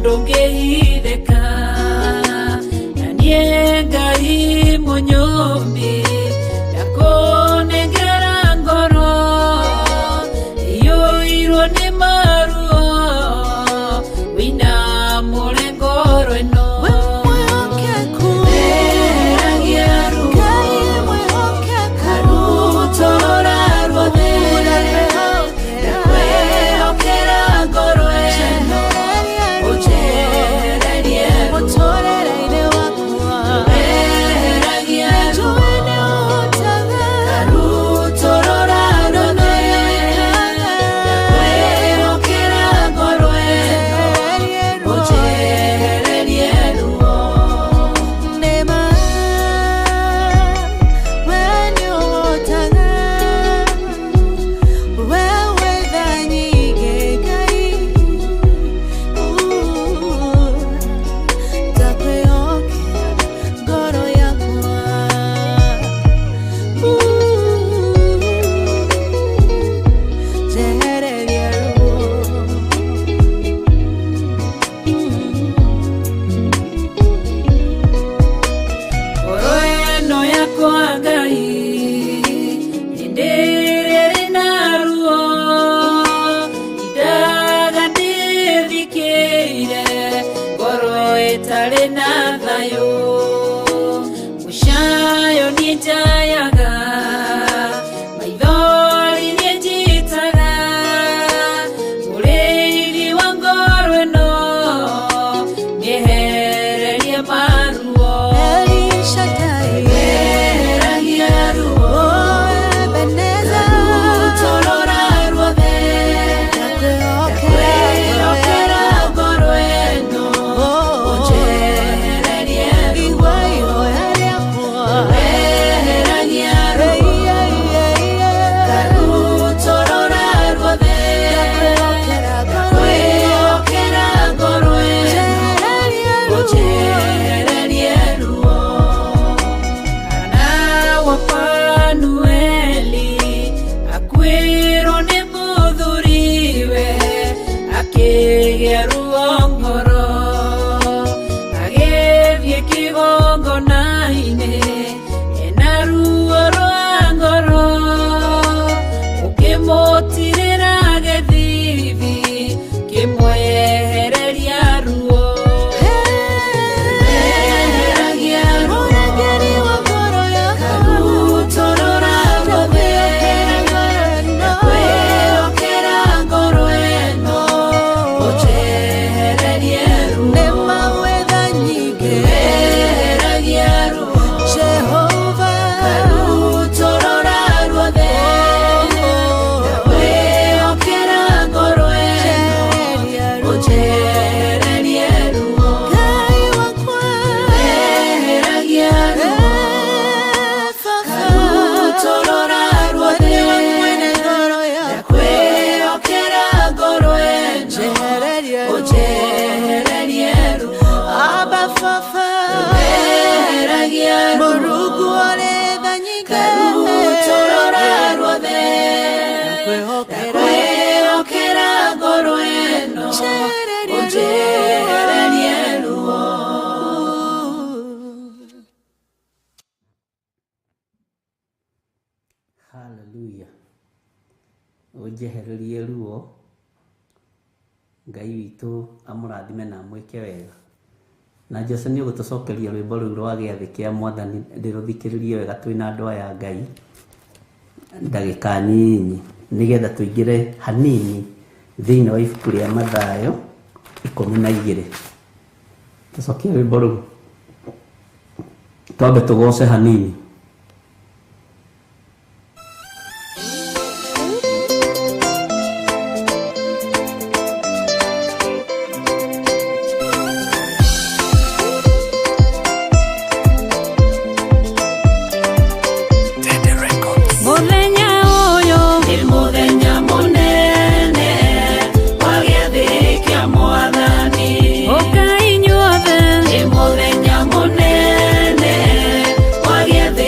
ndũngĩhithĩka na niĩ Ngai mũnyũmbi ndakũnengera ngoro ĩiyũirwo nĩ maruo wĩna mũrengoro ĩno Hallelujah. Ũnjehererie ruo. Ngai witũ amũrathime na mwĩke wega. Na Jose nĩ ũgũtũcokeria rwĩmbo rũu rwa gĩathĩ kĩa Mwathani ndĩrũthikĩrĩrie wega twĩna andũ aya a Ngai. Ndagĩka nini nĩgetha tũingĩre hanini thĩinĩ wa ibuku rĩa Mathayo 12. Tũcokie rwĩmbo rũu. Twambe tũgoce hanini. Oka inyuothe, ni muthenya munene wa gĩathĩ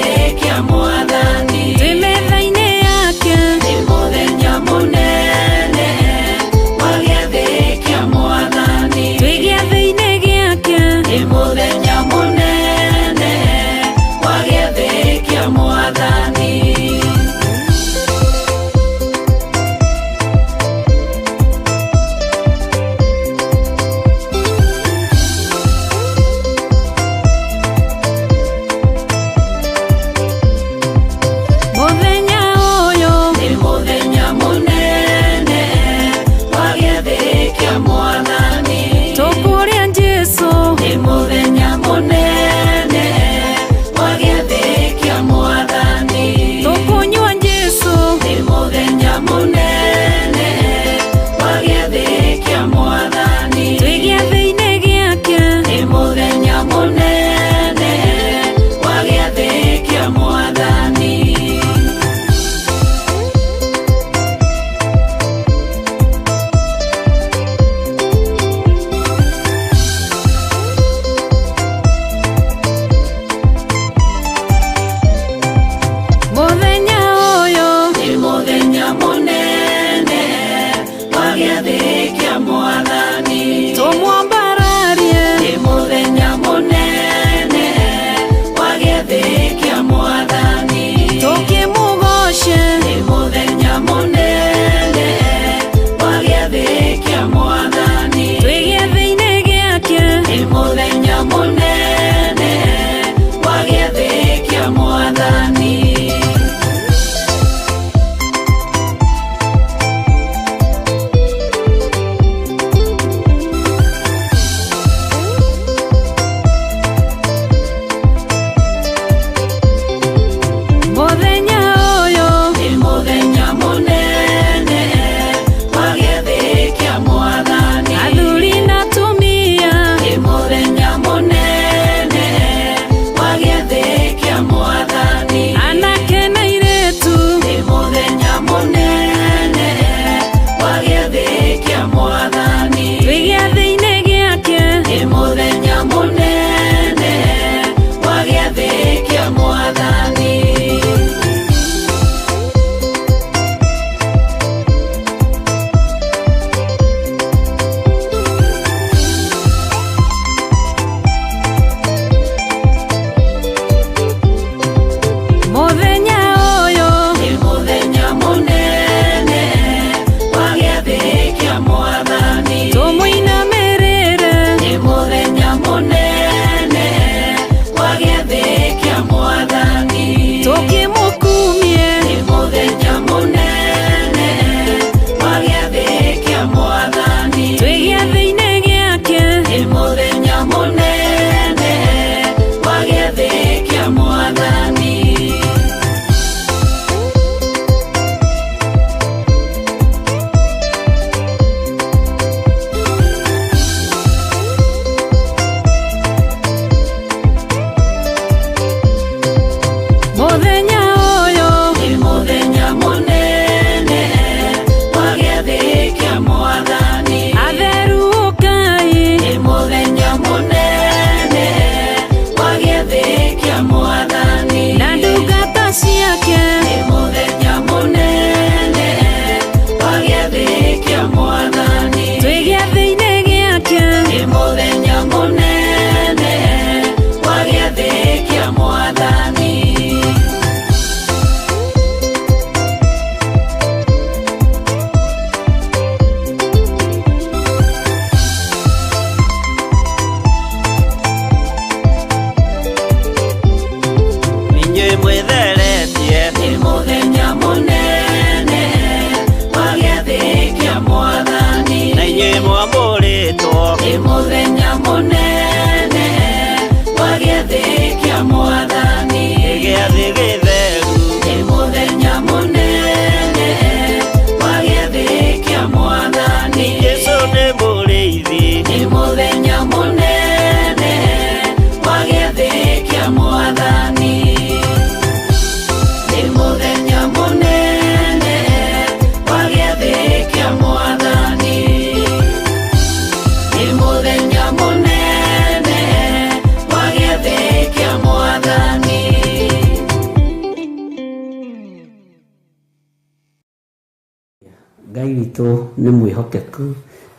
Ngai witũ nĩ mwĩhokeku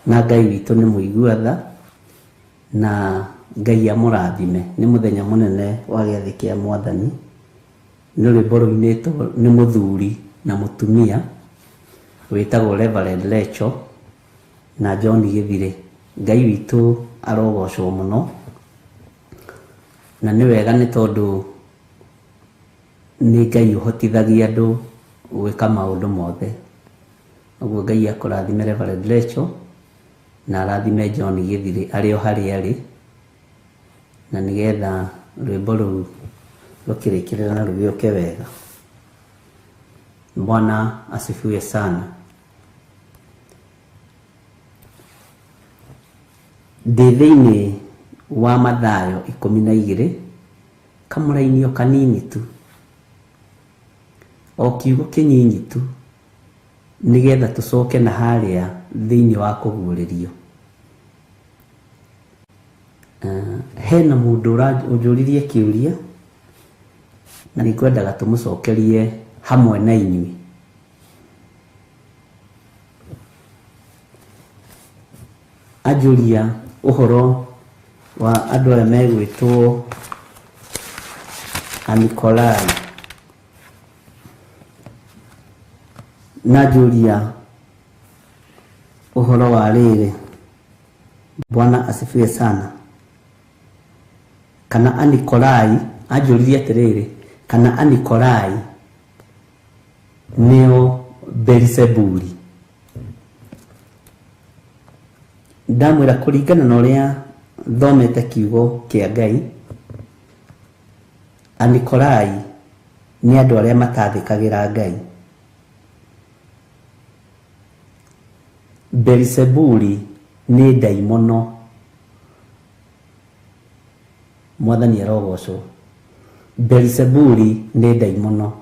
na Ngai witũ nĩ mũigua tha, na Ngai amũrathime. Nĩ mũthenya mũnene wa gĩathĩ kĩa Mwathani. Nĩ rwĩmbo rũinĩtwo nĩ mũthuri na mũtumia wĩtagwo Reverend Rachel na John Gĩthirĩ. Ngai witũ arogocwo mũno, na nĩ wega nĩ tondũ nĩ Ngai ũhotithagia andũ gwĩka maũndũ mothe. Ũguo Ngai akũrathime Reverend Rachel na arathime John Gĩthirĩ arĩ o harĩa arĩ, na nĩgetha rwĩmbo rũu rũkĩrĩkĩrĩra na rũgĩũke wega. Bwana asifiwe sana. Ndĩ thĩinĩ wa Mathayo 12, kamũrainio kanini tu, o kiugo kĩnyinyi tu, nĩgetha tũcoke na harĩa thĩinĩ wa kũguũrĩrio. Hena mũndũ ũnjũririe kĩũria, na nĩngwendaga tũmũcokerie hamwe na inyuĩ. Anjũria ũhoro wa andũ arĩa megwĩtwo Anikolai, na anjũria ũhoro wa rĩrĩ. Bwana asifiwe sana. Kana Anikolai, anjũririe atĩrĩrĩ, kana Anikolai nĩo Beelzebuli. Ndamwĩra kũringana na ũrĩa thomete kiugo kĩa Ngai, Anikolai nĩ andũ arĩa matathĩkagĩra Ngai. Beelzebuli nĩ ndaimono. Mwathani arogocwo. Beelzebuli nĩ ndaimono.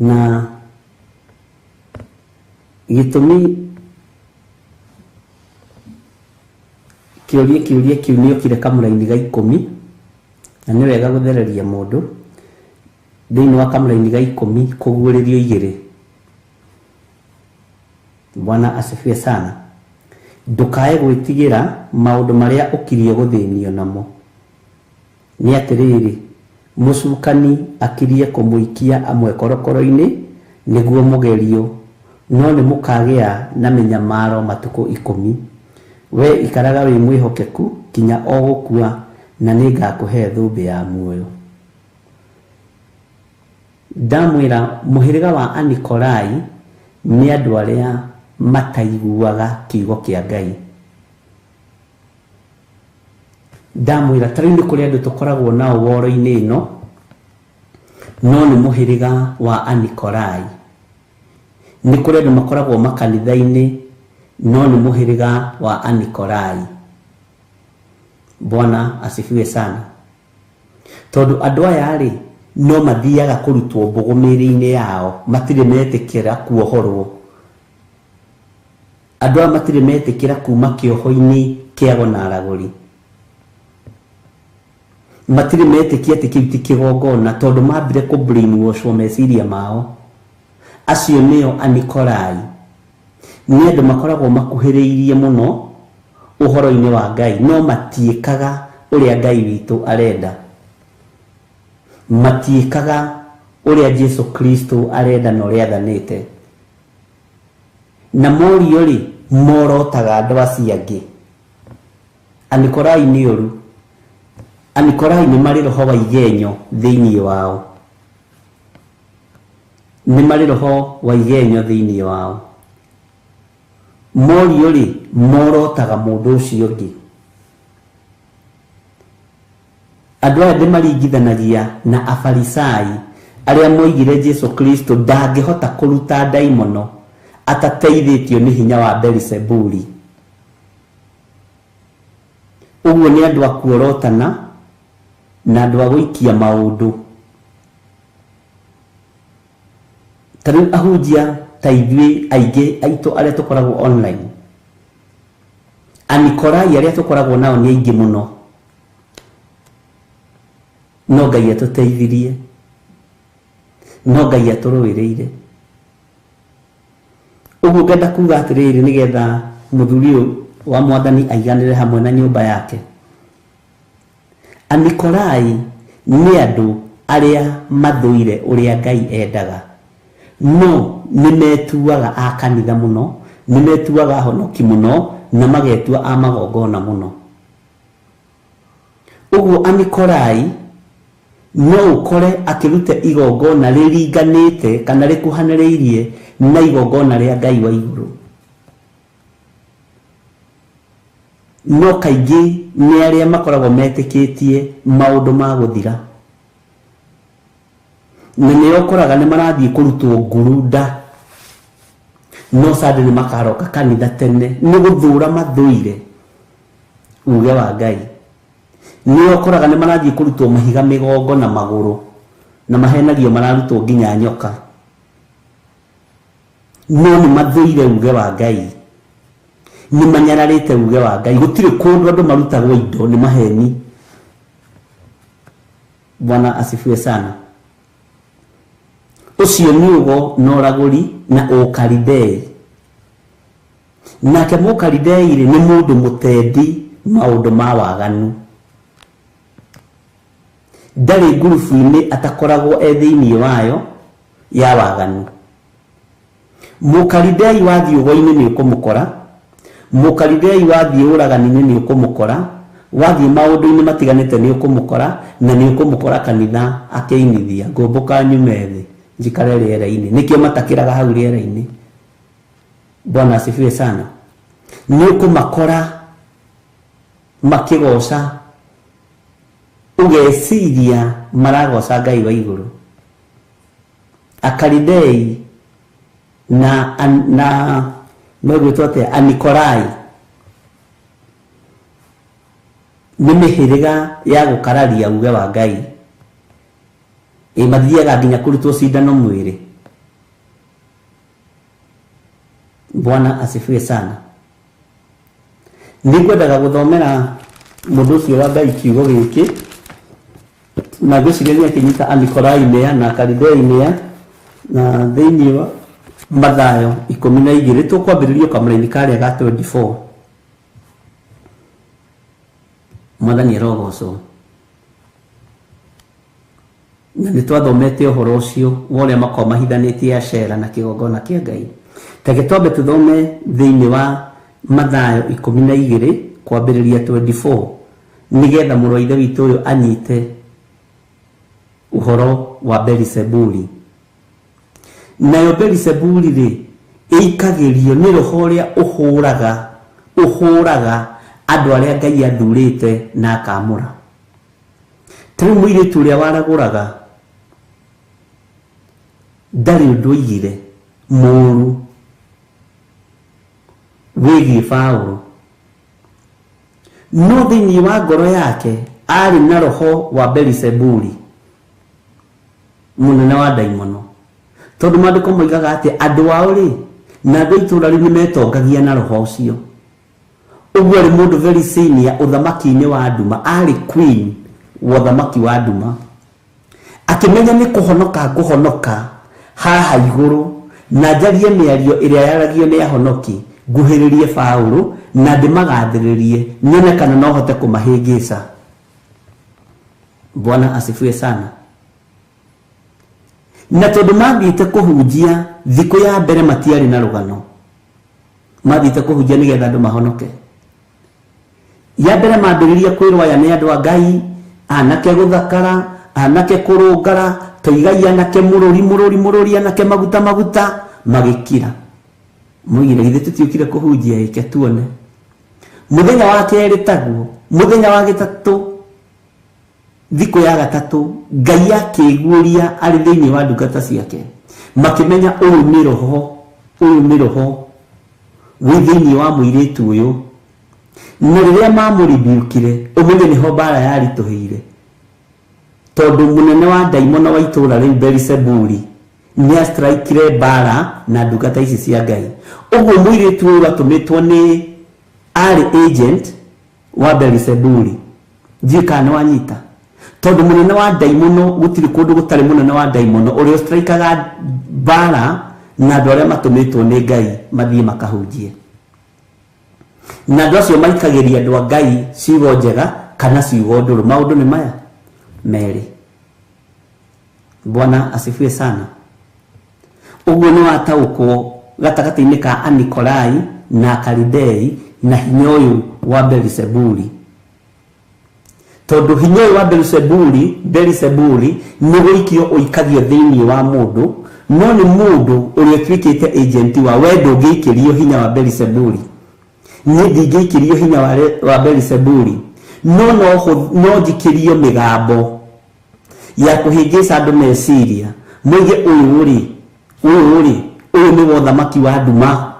Na gĩtũmi kĩũria kĩu nĩokire kamũrainĩ ga 10, na nĩ wega gũthereria mũndũ thĩinĩ wa kamũrainĩ ga 10 kũguũrĩrio 2. Bwana asifiwe sana. Ndũkae gwĩtigĩra maũndũ marĩa ũkirie gũthĩnio namo. Nĩ atĩrĩrĩ, mũcukani akirie kũmũikia amwe korokoro-inĩ nĩguo mũgerio, no nĩ mũkagĩa na mĩnyamaro matukũ 10. We ikaraga wĩ mwĩhokeku kinya o gũkua, na nĩ ngakũhe thũmbĩ ya muoyo. Ndamwĩra mũhĩrĩga wa Anikolai nĩ andũ arĩa mataiguaga kiugo kĩa Ngai. Ndamwĩra tarĩu nĩ kũrĩ andũ tũkoragwo nao woro-inĩ ĩno, no nĩ mũhĩrĩga wa Anikolai. Nĩ kũrĩ andũ makoragwo makanitha-inĩ, no nĩ mũhĩrĩga wa Anikolai. Bwana asifiwe sana. Tondũ andũ aya rĩ, no mathiaga kũrutwo mbũgũ mĩĩrĩ-inĩ yao, matirĩ metĩkĩra kuohorwo. Andũ aya matirĩ metĩkĩra kuma kĩoho-inĩ kĩa na aragũri. Matirĩ metĩkia atĩ kĩu ti kĩgongona, tondũ mambire kũ brainwashwo meciria mao. Acio nĩo Anikolai. Nĩ andũ makoragwo makuhĩrĩirie mũno ũhoro-inĩ wa Ngai, no matiĩkaga ũrĩa Ngai witũ arenda. Matiĩkaga ũrĩa Jesu Kristo arenda na ũrĩa athanĩte. Na morio rĩ, morotaga andũ acio angĩ. Anikolai nĩ ũru. Anikolai nĩ marĩ roho wa igenyo thĩinĩ wao. Nĩ marĩ roho wa igenyo thĩinĩ wao. Morio rĩ, morotaga mũndũ ũcio ũngĩ. Andũ aya ndĩmaringithanagia na Afarisai arĩa moigire Jesu Kristo ndangĩhota kũruta ndaimono atateithĩtio nĩ hinya wa Beelzebuli. Ũguo nĩ andũ a kuorotana na andũ a gũikia maũndũ. Tarĩu ahunjia ta ithuĩ aingĩ aitũ arĩa tũkoragwo online, Anikolai arĩa tũkoragwo nao nĩ aingĩ mũno, no Ngai atũteithirie. no Ngai atũrũĩrĩire. Ũguo ngenda kuga atĩrĩrĩ nĩgetha mũthuri ũyũ wa Mwathani aiganĩre hamwe na nyũmba yake. Anikolai nĩ andũ arĩa mathũire ũrĩa Ngai endaga, no nĩmetuaga a kanitha mũno, nĩmetuaga ahonoki mũno, na magetua a magongona mũno. Ũguo Anikolai no ukore akĩruta igongona rĩringanĩte kana rĩkuhanĩrĩirie na igongona rĩa Ngai wa igũrũ. No kaingĩ nĩ arĩa makoragwo metĩkĩtie maũndũ ma gũthira, na nĩo ũkoraga nĩ marathiĩ kũrutwo ngurunda, no Sunday nĩ makaroka kanitha tene, nĩ gũthũra mathũire uge wa Ngai. Nĩo ũkoraga nĩ marathiĩ kũrutwo mahiga mĩgongo na magũrũ, na mahenagio mararutwo nginya nyoka, no nĩ mathũire uge wa Ngai, nĩ manyararĩte uge wa Ngai. Gũtirĩ kũndũ andũ marutagwo indo, nĩ maheni. Bwana asifiwe sana. Ũcio nĩ ũgo na ũragũri na ũkaridei. Nake mũkaridei nĩ mũndũ mũtendi maũndũ ma waganu. Ndarĩ ngurubu-inĩ atakoragwo thĩinĩ wayo ya waganu. Mũkaridei wathiĩ ũgo-inĩ nĩ ũkũmũkora, mũkaridei wathiĩ ũragani-inĩ nĩ ũkũmũkora, wathiĩ maũndũ-inĩ matiganĩte nĩ ũkũmũkora, na nĩ ũkũmũkora kanitha akĩinithia ngũmbũka nyume thĩ njikare rĩera-inĩ. Nĩkĩo matakĩraga hau rĩera-inĩ. Bwana asifiwe sana. Nĩ ũkũmakora makĩgoca, ugeciria maragoca Ngai wa igũrũ. Akaridei na mwegwĩtwo Anikolai nĩ mĩhĩrĩga ya gũkararia uge wa Ngai. Mathiaga nginya kũrutwo cindano mwĩrĩ. Bwana asifiwe sana. Nĩngwendaga gũthomera mũndũ ũcio wa Ngai kiugo gĩkĩ, na ngwĩciria akĩnyita Anikolai nĩa na Akaridei nĩa, na thĩinĩ wa Mathayo 12 tũkwambĩrĩria kamũra-inĩ karĩa ga 24. Mwathani arogocwo. Na nĩ twathomete ũhoro ũcio wa ũrĩa makoragwo mahithanĩtie acera na kĩgongona kĩa Ngai. Reke twambe tũthome thĩinĩ wa Mathayo 12 kwambĩrĩria 24, nĩgetha mũrũ wa ithe witũ ũyũ anyite ũhoro wa Beelzebuli. Nayo Beelzebuli rĩ ĩikagĩrio nĩ roho ũrĩa ũhũraga andũ arĩa Ngai athurĩte na akamũra. Tarĩu mũirĩtu ũrĩa waragũraga ndarĩ ũndũ oigire mũũru wĩgiĩ Paũlũ, no thĩinĩ wa ngoro yake arĩ na roho wa Beelzebuli, mũnene wa ndaimono. Tondũ maandĩko moigaga atĩ andũ ao rĩ na andũ itũũra rĩu nĩmetongagia na roho ũcio. Ũguo arĩ mũndũ very senior ũthamaki-inĩ wa nduma, arĩ queen wa ũthamaki wa nduma, akĩmenya nĩ kũhonoka haha igũrũ, na njarie mĩario ĩrĩa yaragio nĩ ahonoki, nguhĩrĩrie Paũlũ na ndĩmagathĩrĩrie nyone kana no hote kũmahĩngĩca. Bwana asifiwe sana. Na tondũ mathiĩte kũhunjia thikũ ya mbere matiarĩ na rũgano, mathiĩte kũhunjia nĩgetha andũ mahonoke. Ya mbere mambĩrĩria kwĩrwaya nĩ andũ a Ngai, anake gũthakara, anake kũrũngara, toigai anake mũrũri, anake maguta magĩkira. Mũigire githĩ tũtiũkire kũhunjia ĩke tuone. Mũthenya wa kerĩ taguo, mũthenya wa gatatũ, thikũ ya gatatũ, Ngai akĩiguũria arĩ thĩinĩ wa ndungata ciake, makĩmenya ũyũ nĩ roho wĩ thĩinĩ wa mũirĩtu ũyũ. Na rĩrĩa mamũribiukire, ũmenye nĩho mbara yaritũhĩire, tondũ mũnene wa ndaimono wa itũũra rĩu Beelzebuli nĩ astraikire mbara na ndungata ici cia Ngai. Ũguo mũirĩtu ũyũ atũmĩtwo nĩ arĩ agent wa Beelzebuli. Njika nĩ wanyita. tondu munene wa daimono gutiri kundu gutari munene wa daimono uria strikaga bara na andu aria matumitwo ni Ngai mathie makahunjie na andu acio maikagiria andu a Ngai ciugo njega kana ciugo nduru. Maundu ni maya meri. Bwana asifiwe sana. Uguo ni wataukwo gatagati-ini ka Anikolai na Kalidei na hinya uyu wa Beelzebuli. Tondu hinya uyu wa Beelzebuli ni guikio uikagio thiini wa mundu, no ni mundu uria twikite agent wa wendo ngiikirio hinya wa Beelzebuli. Ni ndingiikirio hinya wa Beelzebuli, no njikirio migambo ya kuhingica andu meciria mwige uyu ni wothamaki wa nduma,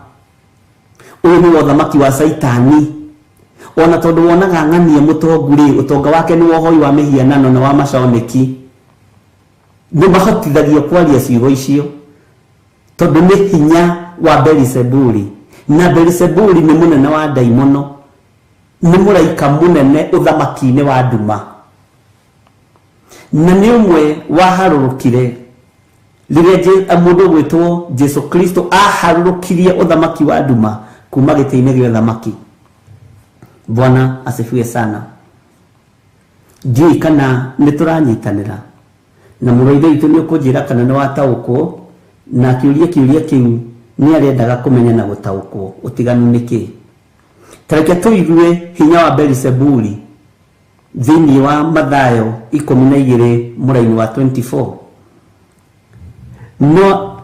uyu ni wothamaki wa Saitani. Ona tondu wonaga ng'ania mutonguri utonga wake ni wohoi wa mihianano na wa maconeki, ni mahotithagio kwaria ciugo icio tondu ni hinya wa Beelzebuli. Na Beelzebuli ni munene wa daimono, ni muraika munene uthamaki-ini wa nduma, na ni umwe waharurukire riria mundu gwitwo Jesu Kristo aharurukirie uthamaki wa nduma kuma giti-ini gya uthamaki. Bwana asifiwe sana. Jui kana nituranyitanira na muroithe itu ni ukujira kana ni wataukwo na kiuria kiu ni arendaga kumenya na gutaukwo utiganu niki. Tareke tuigue hinya wa Beelzebuli thiini wa Mathayo 12 muraini wa 24.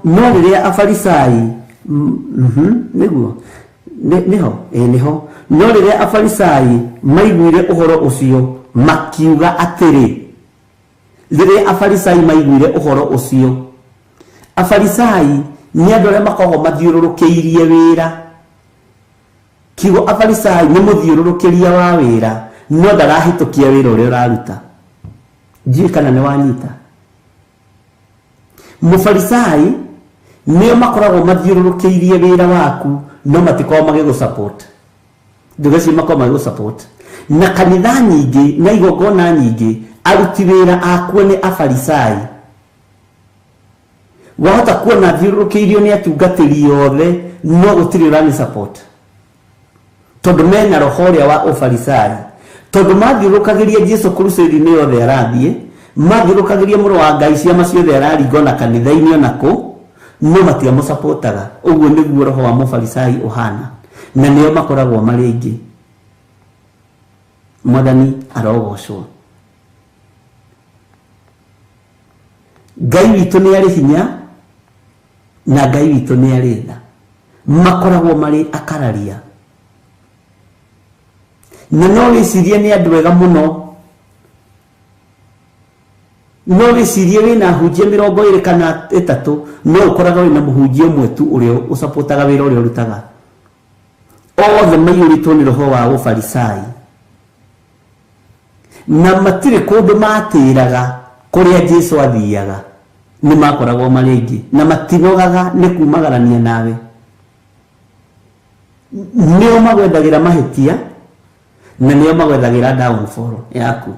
No riria afarisai niguo niho no riria afarisai maiguire uhoro ucio makiuga atiri. Riria afarisai maiguire uhoro ucio, afarisai ni andu aria makoragwo mathiururukiirie wira. Kiugo afarisai ni muthiururukiria wa wira, no ndarahitukia wira uria uraruta. Njui kana ni wanyita. Mufarisai nio makoragwo mathiururukiirie wira waku, no matikoragwo magigusupport. Ndugeci makoragwo magigusupport. Na kanitha nyingi na igongona nyingi aruti wira akuo ni afarisai. Wahota kuona thiururukiirio ni atungatiri yothe, no gutiri urani support tondu mena roho uria wa ufarisai. Tondu mathiururukagiria Jesu crusade-ini yothe arathie, mathiururukagiria muru wa Ngai ciama ciothe araringona kanitha-ini onako, no matiamusapotaga. Uguo niguo roho wa mufarisai uhana, na nio makoragwo mari aingi. Mwathani arogocwo. Ngai witu ni ari hinya na Ngai witu ni ari tha, makoragwo mari akararia. Na no wicirie ni andu ega muno, no wicirie wina hunjia 20 kana 3, no ukoraga wina muhunjia umwe tu uria usapotaga wira uria urutaga. Othe maiyuritwo ni roho wa ufarisai, na matire kundu matiraga kuria Jesu athiaga. Ni makoragwo mari aingi na matinogaga ni kumagarania nawe. Nio magwethagira mahitia na nio magwethagira downfall yaku,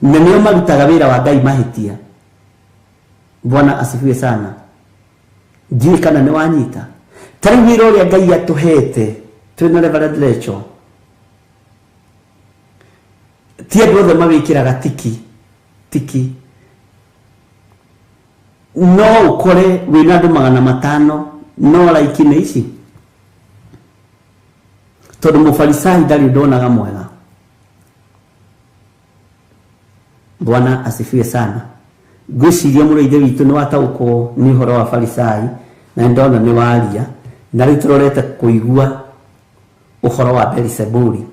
na nio marutaga wira wa Ngai mahitia. Bwana asifiwe sana. Njui kana ni wanyita. Tari wira uria Ngai atuhete twina Reverend Rachel, ti andu othe mawikiraga tiki. No ukore wina andu 500 no like-ini ici, tondu mufarisai ndari ndonaga mwega. Bwana asifiwe sana. Gwiciria muroithe witu ni wataukwo ni uhoro wa farisai, na ndona ni waria, na riu turorete kuigua uhoro wa Beelzebuli.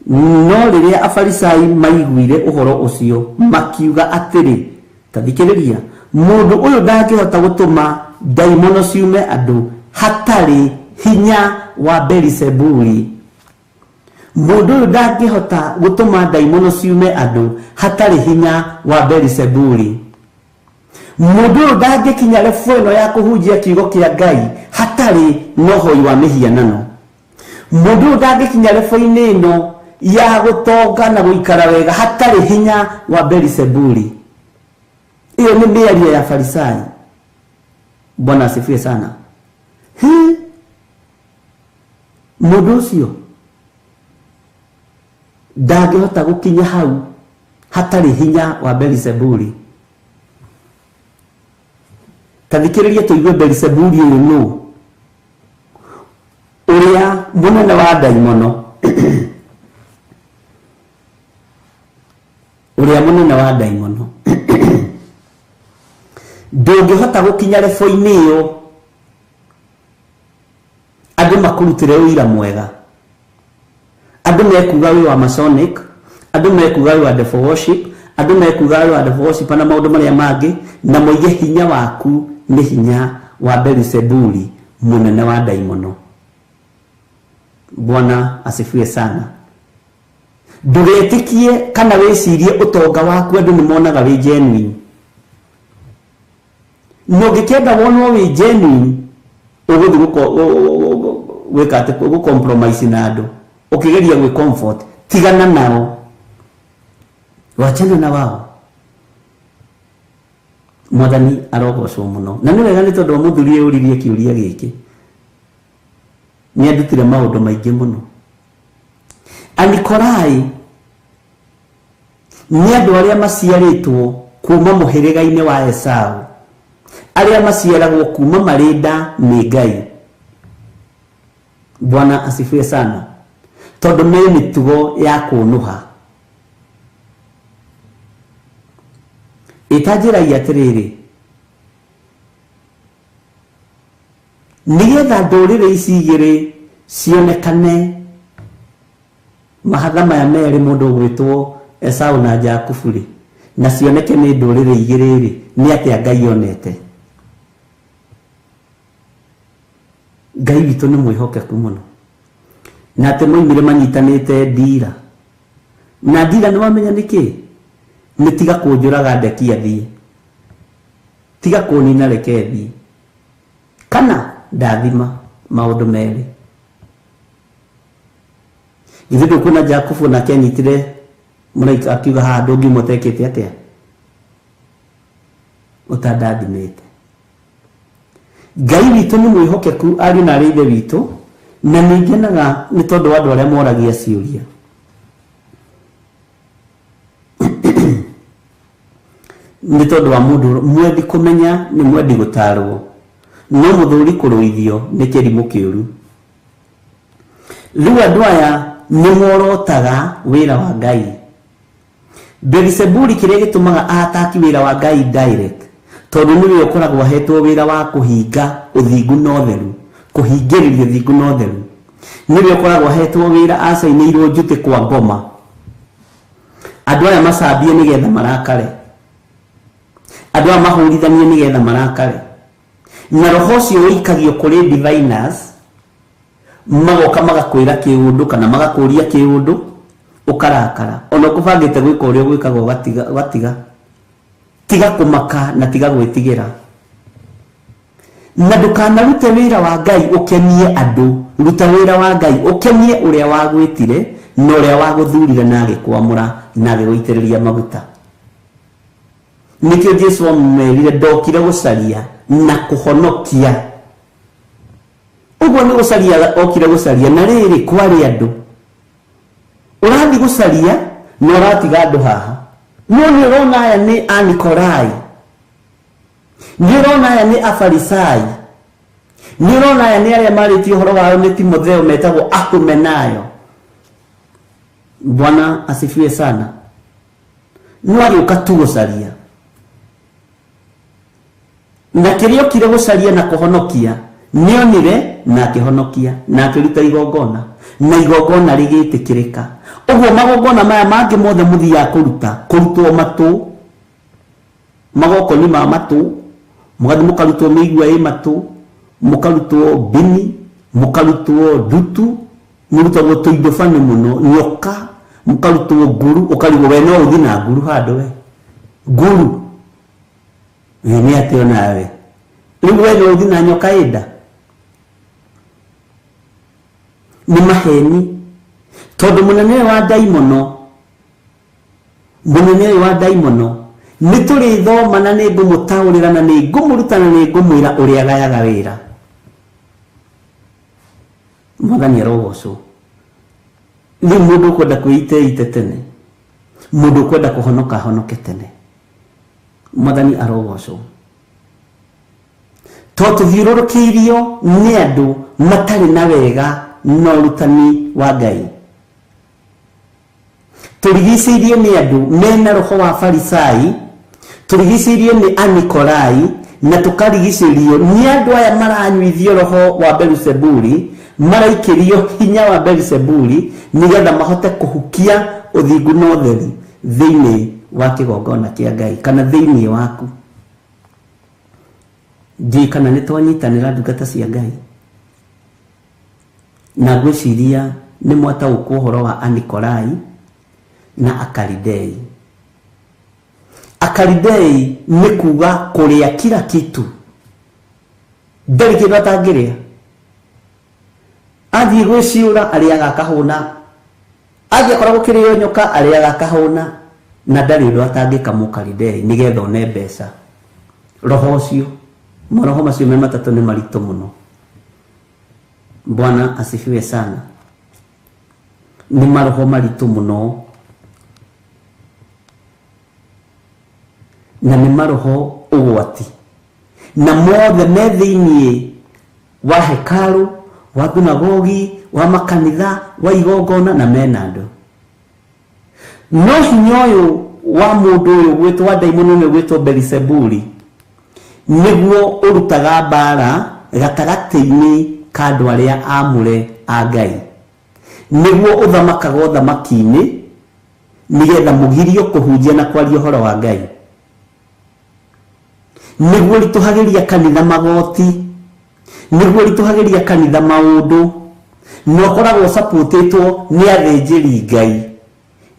No riria afarisai maiguire uhoro ucio makiuga atiri, tathikiriria, mundu uyu ndangihota gutuma daimono ciume andu hatari hinya wa Beelzebuli. Mundu uyu ndangihota gutuma daimono ciume andu hatari hinya wa Beelzebuli. Mundu uyu ndangikinya level ino ya kuhunjia kiugo kia Ngai hatari nohoi wa mihianano. Mundu uyu ndangikinya level ino ya gutonga na guikara wega hatari hinya wa Beelzebuli. Hiyo ni mĩario ya Farisai. Bwana asifiwe sana. Mũndũ ũcio ndangĩhota gũkinya hau hatari hinya wa Beelzebuli. Tathikĩrĩria tũigue Beelzebuli ũyũ nũ, ũrĩa mũnene wa ndaimono ũrĩa mũnene wa ndaimono ndũngĩhota gũkinya level-inĩ ĩyo andũ makũrutĩre wĩra mwega, andũ mekuga wĩ wa Masonic, andũ mekuga wĩ wa devil worship, andũ mekuga wĩ wa devil worship na maũndũ marĩa mangĩ, na moige hinya waku nĩ hinya wa Beelzebuli mũnene wa ndaimono. Bwana asifiwe sana. Ndũgetĩkie kana wĩcirie ũtonga waku andũ nĩ monaga wĩ genuine. Nũngĩkenda wonwo wĩ genuine ũgũthiĩ gwĩka compromise na andũ, ũkĩgeria gwĩ comfort, tigana nao, wachana na wao. Mwathani arogocwo mũno. Na nĩ wega nĩ tondũ mũthuri ũririe kĩũria gĩkĩ nĩ andutire maũndũ maingĩ mũno. Anikolai nĩ andũ arĩa maciarĩtwo kuma mũhĩrĩga-inĩ wa Esau, arĩa maciaragwo kuma marĩ nda nĩ Ngai. Bwana asifiwe sana. Tondũ nĩ mĩtugo ya kũnũha. Itanjĩragia atĩrĩrĩ, nĩgetha ndũrĩrĩ ici igĩrĩ cionekane mahatha maya merĩ, mũndũ ũgwĩtwo Esau na Jakubu rĩ, na cioneke nĩ ndũrĩrĩ igĩrĩ rĩ, nĩ atĩa Ngai onete. Ngai witũ nĩ mwĩhokeku mũno, na atĩ moimire manyitanĩte ndira. Na ndira nĩ wamenya nĩkĩ? Nĩ tiga kũnjũraga ndeki athiĩ, tiga kũnina reke thiĩ, kana ndathima maũndũ merĩ. Ithuĩ ndũkuona Jakubu nake anyitire mũraika akiuga haha ndũngiuma ũtekĩte atĩa, ũtandathimĩte. Ngai witũ nĩ mwĩhokeku, ariũ na arĩ ithe witũ, na nĩ ngenaga nĩ tondũ wa andũ arĩa moragia ciũria. Nĩ tondũ wa mũndũ mwendi kũmenya nĩ mwendi gũtarwo, no mũthuri kũrũithio nĩ kĩrimũ kĩũru. Rĩu andũ aya nĩ morotaga wĩra wa Ngai. Beelzebuli kĩrĩa gĩtũmaga ataki wĩra wa Ngai direct, tondũ nĩwe ũkoragwo ahetwo wĩra wa kũhinga ũthingu na ũtheru, kũhingĩrĩria ũthingu na ũtheru. Nĩwe ũkoragwo ahetwo wĩra acainĩirwo njutĩ kwa ngoma, andũ aya macambie nĩgetha marakare, andũ aya mahũrithanie nĩgetha marakare, na roho ũcio ũikagio kũrĩ diviners, magoka magakwĩra kĩũndũ kana magakũria kĩũndũ ũkarakara. Ona ũkũbangĩte gwĩka ũrĩa gwĩkagwo gatiga, tiga kũmaka na tiga gwĩtigĩra. Na ndũkanarute wĩra wa Ngai ũkenie andũ, ruta wĩra wa Ngai ũkenie ũrĩa wagwĩtire na ũrĩa wagũthurire na agĩkwamũra na agĩgũitĩrĩria maguta. Nĩkĩo Jesũ amwĩrire ndokire gũcaria na kũhonokia. Ũguo nĩ gũcaria okire gũcaria, na rĩrĩ kwarĩ andũ. Ũrathiĩ gũcaria na ũratiga andũ haha. No nĩ ũrona aya nĩ Anikolai, nĩ ũrona aya nĩ Afarisai, nĩ ũrona aya nĩ arĩa marĩtie ũhoro wao nĩ Timotheo metagwo Ahumenayo. Bwana asifiwe sana. No agĩũka tu gũcaria, na kĩrĩa okire gũcaria na kũhonokia nĩonire na akĩhonokia na akĩruta igongona, na igongona rĩgĩtĩkĩrĩka. Ũguo magongona maya mangĩ mothe mũthiaga kũrutwo matũ, magokoni ma matũ, mũgathiĩ mũkarutwo mĩigua ĩ matũ, mũkarutwo mbini, mũkarutwo ndutu, mũrutagwo tũindo bani mũno, nyoka, mũkarutwo nguru, ũkarigwo we no ũthiĩ na nguru handũ we. Nguru nĩ atĩ onawe rĩu we no ũthiĩ na nyoka ĩnda? Nĩ maheni, tondu munene wa daimono ni turi thoma na ni ngumutaurira na ni ngumuruta na ni ngumwira uria gayaga wira. Mwathani arogocwo. Ni mundu kwenda kwite tene, mundu kwenda kuhonoka honoke tene. Mwathani arogocwo. Tuthiururukiirio ni andu matari na wega no rutani wa Ngai. Turigicĩirio ni andu mena roho wa Farisai, turigicĩirio ni Anikolai, na tukarigicĩirio ni andu aya maranyuithio roho wa Belzebuli, maraikirio hinya wa Belzebuli nigetha mahote kuhukia uthingu na utheri thiini wa kigongona kia Ngai kana thiini waku. Kana nĩ twanyitanĩra ndungata cia Ngai na ngwĩciria nĩ mwataũkwo ũhoro wa Anikolai na Akalidei. Akalidei nĩ kuga kũrĩa kila kitu, ndarĩ kĩndũ atangĩrĩa. Athiĩ gwĩciũra arĩaga akahũna, athiĩ akora gũkĩrĩo nyoka arĩaga akahũna, na ndarĩ ũndũ atangĩka Mũkalidei nĩgetha one mbeca. Roho ũcio, maroho macio me matatũ nĩ maritũ mũno. Bwana asifiwe sana. Ni maroho maritũ mũno, na ni maroho ũgwati, na mothe me thĩinĩ wa hekalu, wa thunagogi, wa makanitha, wa igongona na mena andũ. No hinya ũyũ wa mũndũ ũyũ gwĩtwo daimono nĩ gwĩtwo Belzebuli nĩguo ũrutaga mbara gatagatĩ-inĩ ka andũ arĩa amũre a Ngai, nĩguo ũthamakaga ũthamaki-inĩ nigetha mũgirio kũhunjia na kwaria ũhoro wa Ngai, nĩguo ritũhagĩria kanitha magoti, nĩguo ritũhagĩria kanitha maũndũ, na ũkoragwo supportĩtwo nĩ athĩnjĩri Ngai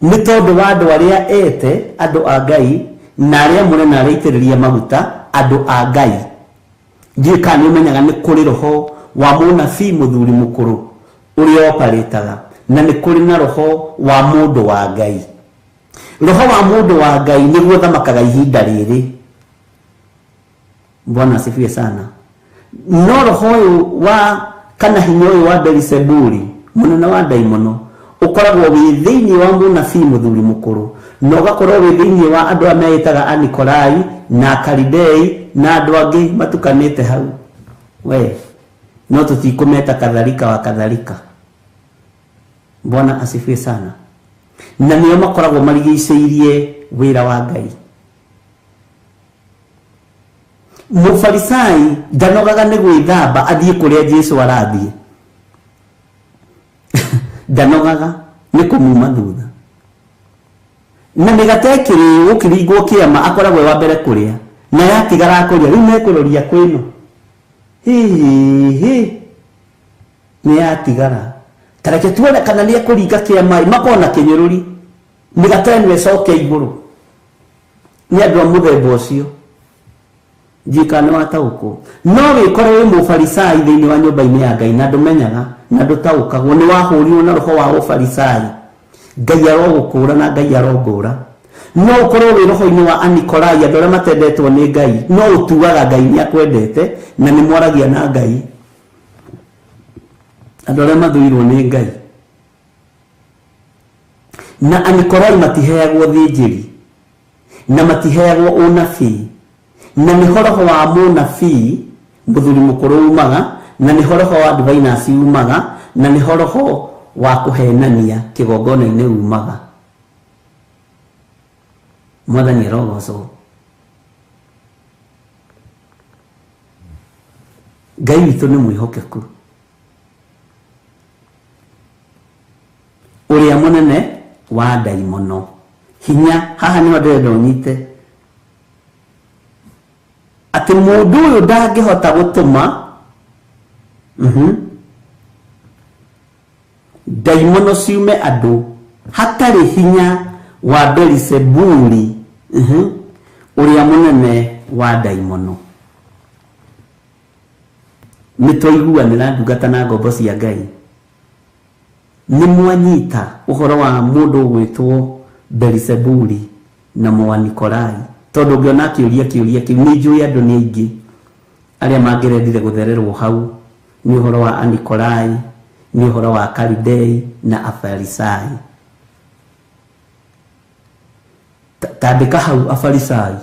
nĩ tondũ wa andũ arĩa ete andũ a Ngai na arĩa mũre na arĩa itĩrĩria maguta andũ a Ngai. Ndiũĩ kana nĩ ũmenyaga nĩ kũrĩ roho wa mũnabii mũthuri mũkũrũ ũrĩa oparĩtaga, na nĩ kũrĩ na roho wa mũndũ wa Ngai. Roho wa mũndũ wa Ngai nĩguo thamakaga ihinda rĩrĩ. Bwana asifiwe sana. No roho ũyũ wa kana hinya ũyũ wa Belzebuli mũnene wa daimono ũkoragwo wĩ thĩinĩ wa mũnabii mũthuri mũkũrũ, na ũgakorwo wĩ thĩinĩ wa andũ arĩa meĩtaga Anikolai na Akalidei na andũ angĩ matukanĩte hau. We no tũtikũmeta kadhalika wa kadhalika. Bwana asifiwe sana. Na nĩo makoragwo marigicĩirie wĩra wa Ngai. Mũfarisai ndanogaga nĩ gwĩthamba athiĩ kũrĩa Jesũ arathiĩ. Ndanogaga nĩ kũmuma thutha. Na mĩgate ĩkĩrĩ gũkĩringwo kĩama akoragwo wa mbere kũrĩa, na yatigara akũrĩa rĩu mekũroria kwĩno. Nĩ yatigara. Tareke tuone kana nĩ ekũringa kĩama makona kĩnyũrũri. Mĩgate ĩno ĩcoke igũrũ. Nĩ andũ a mũthemba ũcio. Njikana wataũkwo. No wĩkore wĩ mũfarisai thĩinĩ wa nyũmba-inĩ ya Ngai na ndũmenyaga na ndũtaũkagwo nĩ wahũrirwo na roho wa ũfarisai. Ngai arogũkũra na Ngai arongũra. No ũkorwo wĩ roho-inĩ wa Anikolai, andũ arĩa matendetwo nĩ Ngai, no ũtuaga Ngai nĩ akwendete na nĩ mwaragia na Ngai. Andũ arĩa mathuirwo nĩ Ngai. Na Anikolai matiheagwo thĩnjĩri na matiheagwo ũnabii, na nĩ roho wa mũnabii mũthuri mũkũrũ umaga, na nĩ roho wa diviners umaga, na nĩ roho wa kũhenania kĩgongona-inĩ umaga. Mwathani arogocwo. Ngai witũ nĩ mwĩhokeku, ũrĩa mũnene wa daimono. Hinya haha nĩ ndĩrenda ũnyite atĩ mũndũ ũyũ ndangĩhota gũtũma daimono ciume andũ hatarĩ hinya wa Belzebuli ũrĩa mũnene wa daimono. Nĩ twaiguanĩra ndungata na ngombo cia Ngai. nĩ mwanyita ũhoro wa mũndũ gwĩtwo Beelzebuli na Mwanikolai, tondũ ngĩona kĩũria kĩu nĩ njũĩ andũ nĩ aingĩ arĩa mangĩrendire gũthererwo hau. Nĩ ũhoro wa Anikolai, nĩ ũhoro wa Kaldei na Afarisai. Tandĩka hau Afarisai,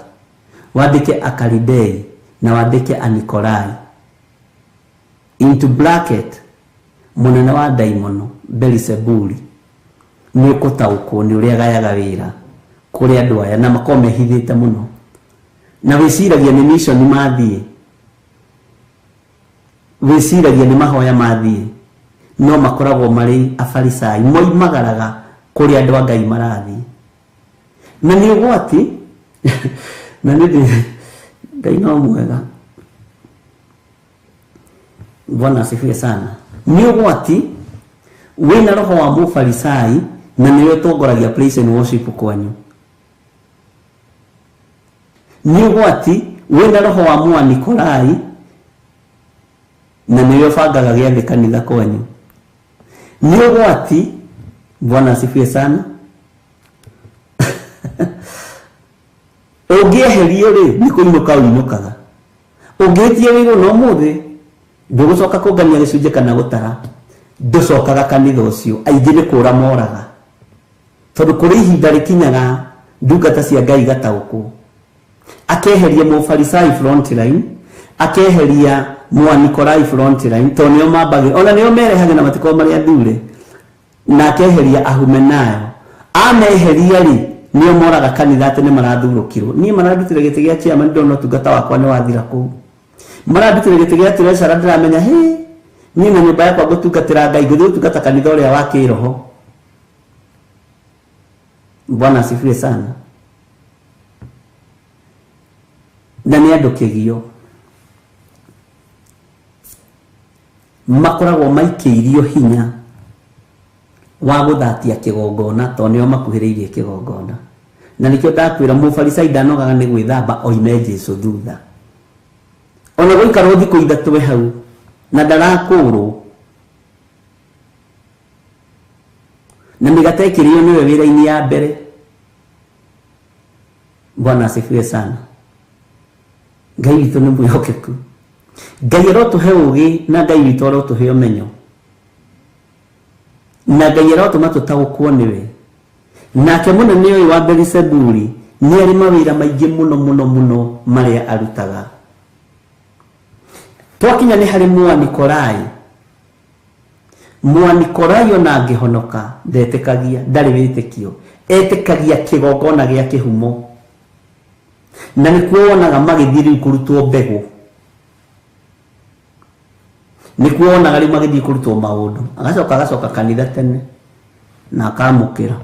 wandĩke Akaldei na wandĩke Anikolai, into bracket mũnene wa daimono Beelzebuli. Nĩ ũkũtaũkwo nĩ ũrĩa gayaga wĩra kũrĩ andũ aya na makorwo mehithĩte mũno, na wĩciragia nĩ mission mathiĩ, wĩciragia nĩ mahoya mathiĩ, no makoragwo marĩ Afarisai moimagaraga kũrĩ andũ a Ngai marathiĩ. Na nĩ ũgwati na nĩ Ngai no mwega, Bwana asifiwe sana. Nĩ ũgwati wĩna roho wa Mũfarisai na nĩwe ũtongoragia praise and worship kwanyu. Nĩ ũgwati wĩna roho wa Mwanikolai na nĩwe ũbangaga gĩathĩ kanitha kwanyu. Nĩ ũgwati, Bwana asifiwe sana, ũngĩeherio rĩ nĩ kũinũka ũinũkaga. Ũngĩtie wĩrwo no mũthĩ ndũgũcoka kũngania gĩcunjĩ kana gũtara, ndũcokaga kanitha ũcio. Aingĩ nĩ kũra moraga, tondũ kũrĩ ihinda rĩkinyaga ndungata cia Ngai gataũkwo. Akeheria Mũfarisai frontline, akeheria Mwanikolai frontline, tondũ nĩo mambage, ona nĩo merehage na matiko marĩa athure, na akeheria Ahumenayo. Ameheria rĩ nĩo moraga kanitha atĩ nĩ marathurũkirwo. Niĩ marandutire gĩtĩ gĩa chairman, ndona ũtungata wakwa nĩ wathira kũu. Marandutire gĩtĩ gĩa treasurer, ndĩramenya niĩ na nyũmba yakwa ngũtungatĩra Ngai, ngũthiĩ gũtungata kanitha ũrĩa wa kĩroho. Bwana asifiwe sana. Na nĩ andũ kĩgio makoragwo maikĩirio hinya wa gũthatia kĩgongona, tondũ nĩo makuhĩrĩirie kĩgongona. Na nĩkĩo ndakwĩra Mũfarisai ndanogaga nĩ gwĩthamba oime Jesũ thutha, ona gũikara thikũ ithatũ hau na ndarakũrwo, na mĩgate ĩkĩrĩo nĩwe wĩra-inĩ ya mbere. Bwana asifiwe sana. Ngai witũ nĩ mwĩhokeku. Ngai arotũhe ũgĩ na Ngai witũ arotũhe ũmenyo, na Ngai arotũma tũtaũkwo nĩwe. Nake mũnene ũyũ wa Beelzebuli nĩ arĩ mawĩra maingĩ mũno marĩa arutaga. Twakinya nĩ harĩ Mwanikolai. Mwanikolai ona angĩhonoka ndetĩkagia, ndarĩ wĩtĩkio, etĩkagia kĩgongona gĩa kĩhumo. Na nĩkuo wonaga magĩthiĩ rĩu kũrutwo mbegũ, nĩkuo wonaga rĩu magĩthiĩ kũrutwo maũndũ, agacoka kanitha tene na akamũkĩra.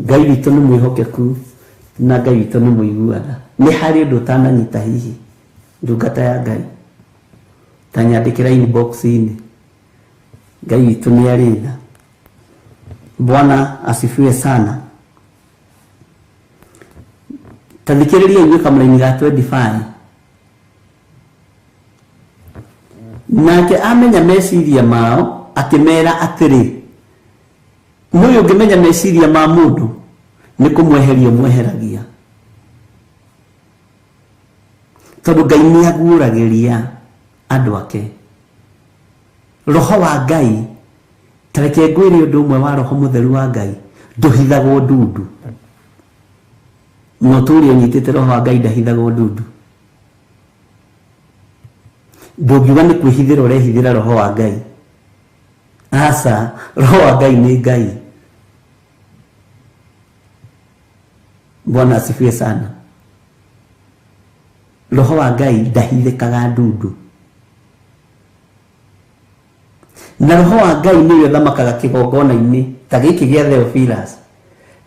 Ngai witũ nĩ mwĩhokeku na Ngai witũ nĩ mũiguaga. Nĩ harĩ ũndũ ũtananyita hihi ndungata ya Ngai, ta nyandĩkĩra inbox-inĩ. Ngai witũ nĩ arĩ tha. Bwana asifiwe sana. Tathikĩrĩria inyuĩ kamũra-inĩ ga 25. Nake amenya meciria mao, akĩmera atĩrĩ, mũyũ ũngĩmenya meciria ma mũndũ nĩ kũmweheria mweheragia, tondũ Ngai nĩ aguũragĩria andũ ake. Roho wa Ngai, ta reke ngwĩre ũndũ ũmwe wa Roho Mũtheru wa Ngai, ndũhithagwo ndundu. Mũtũũri ũnyitĩte Roho wa Ngai ndahithagwo ndundu. Ndũngiuga nĩ kwĩhithĩra ũrehithĩra Roho wa Ngai. Aca, Roho wa Ngai nĩ Ngai. Bwana asifiwe sana. Roho wa Ngai ndahithĩkaga ndundu. Na Roho wa Ngai nĩwe ũthamakaga kĩgongona-inĩ ta gĩkĩ gĩa Theophilus.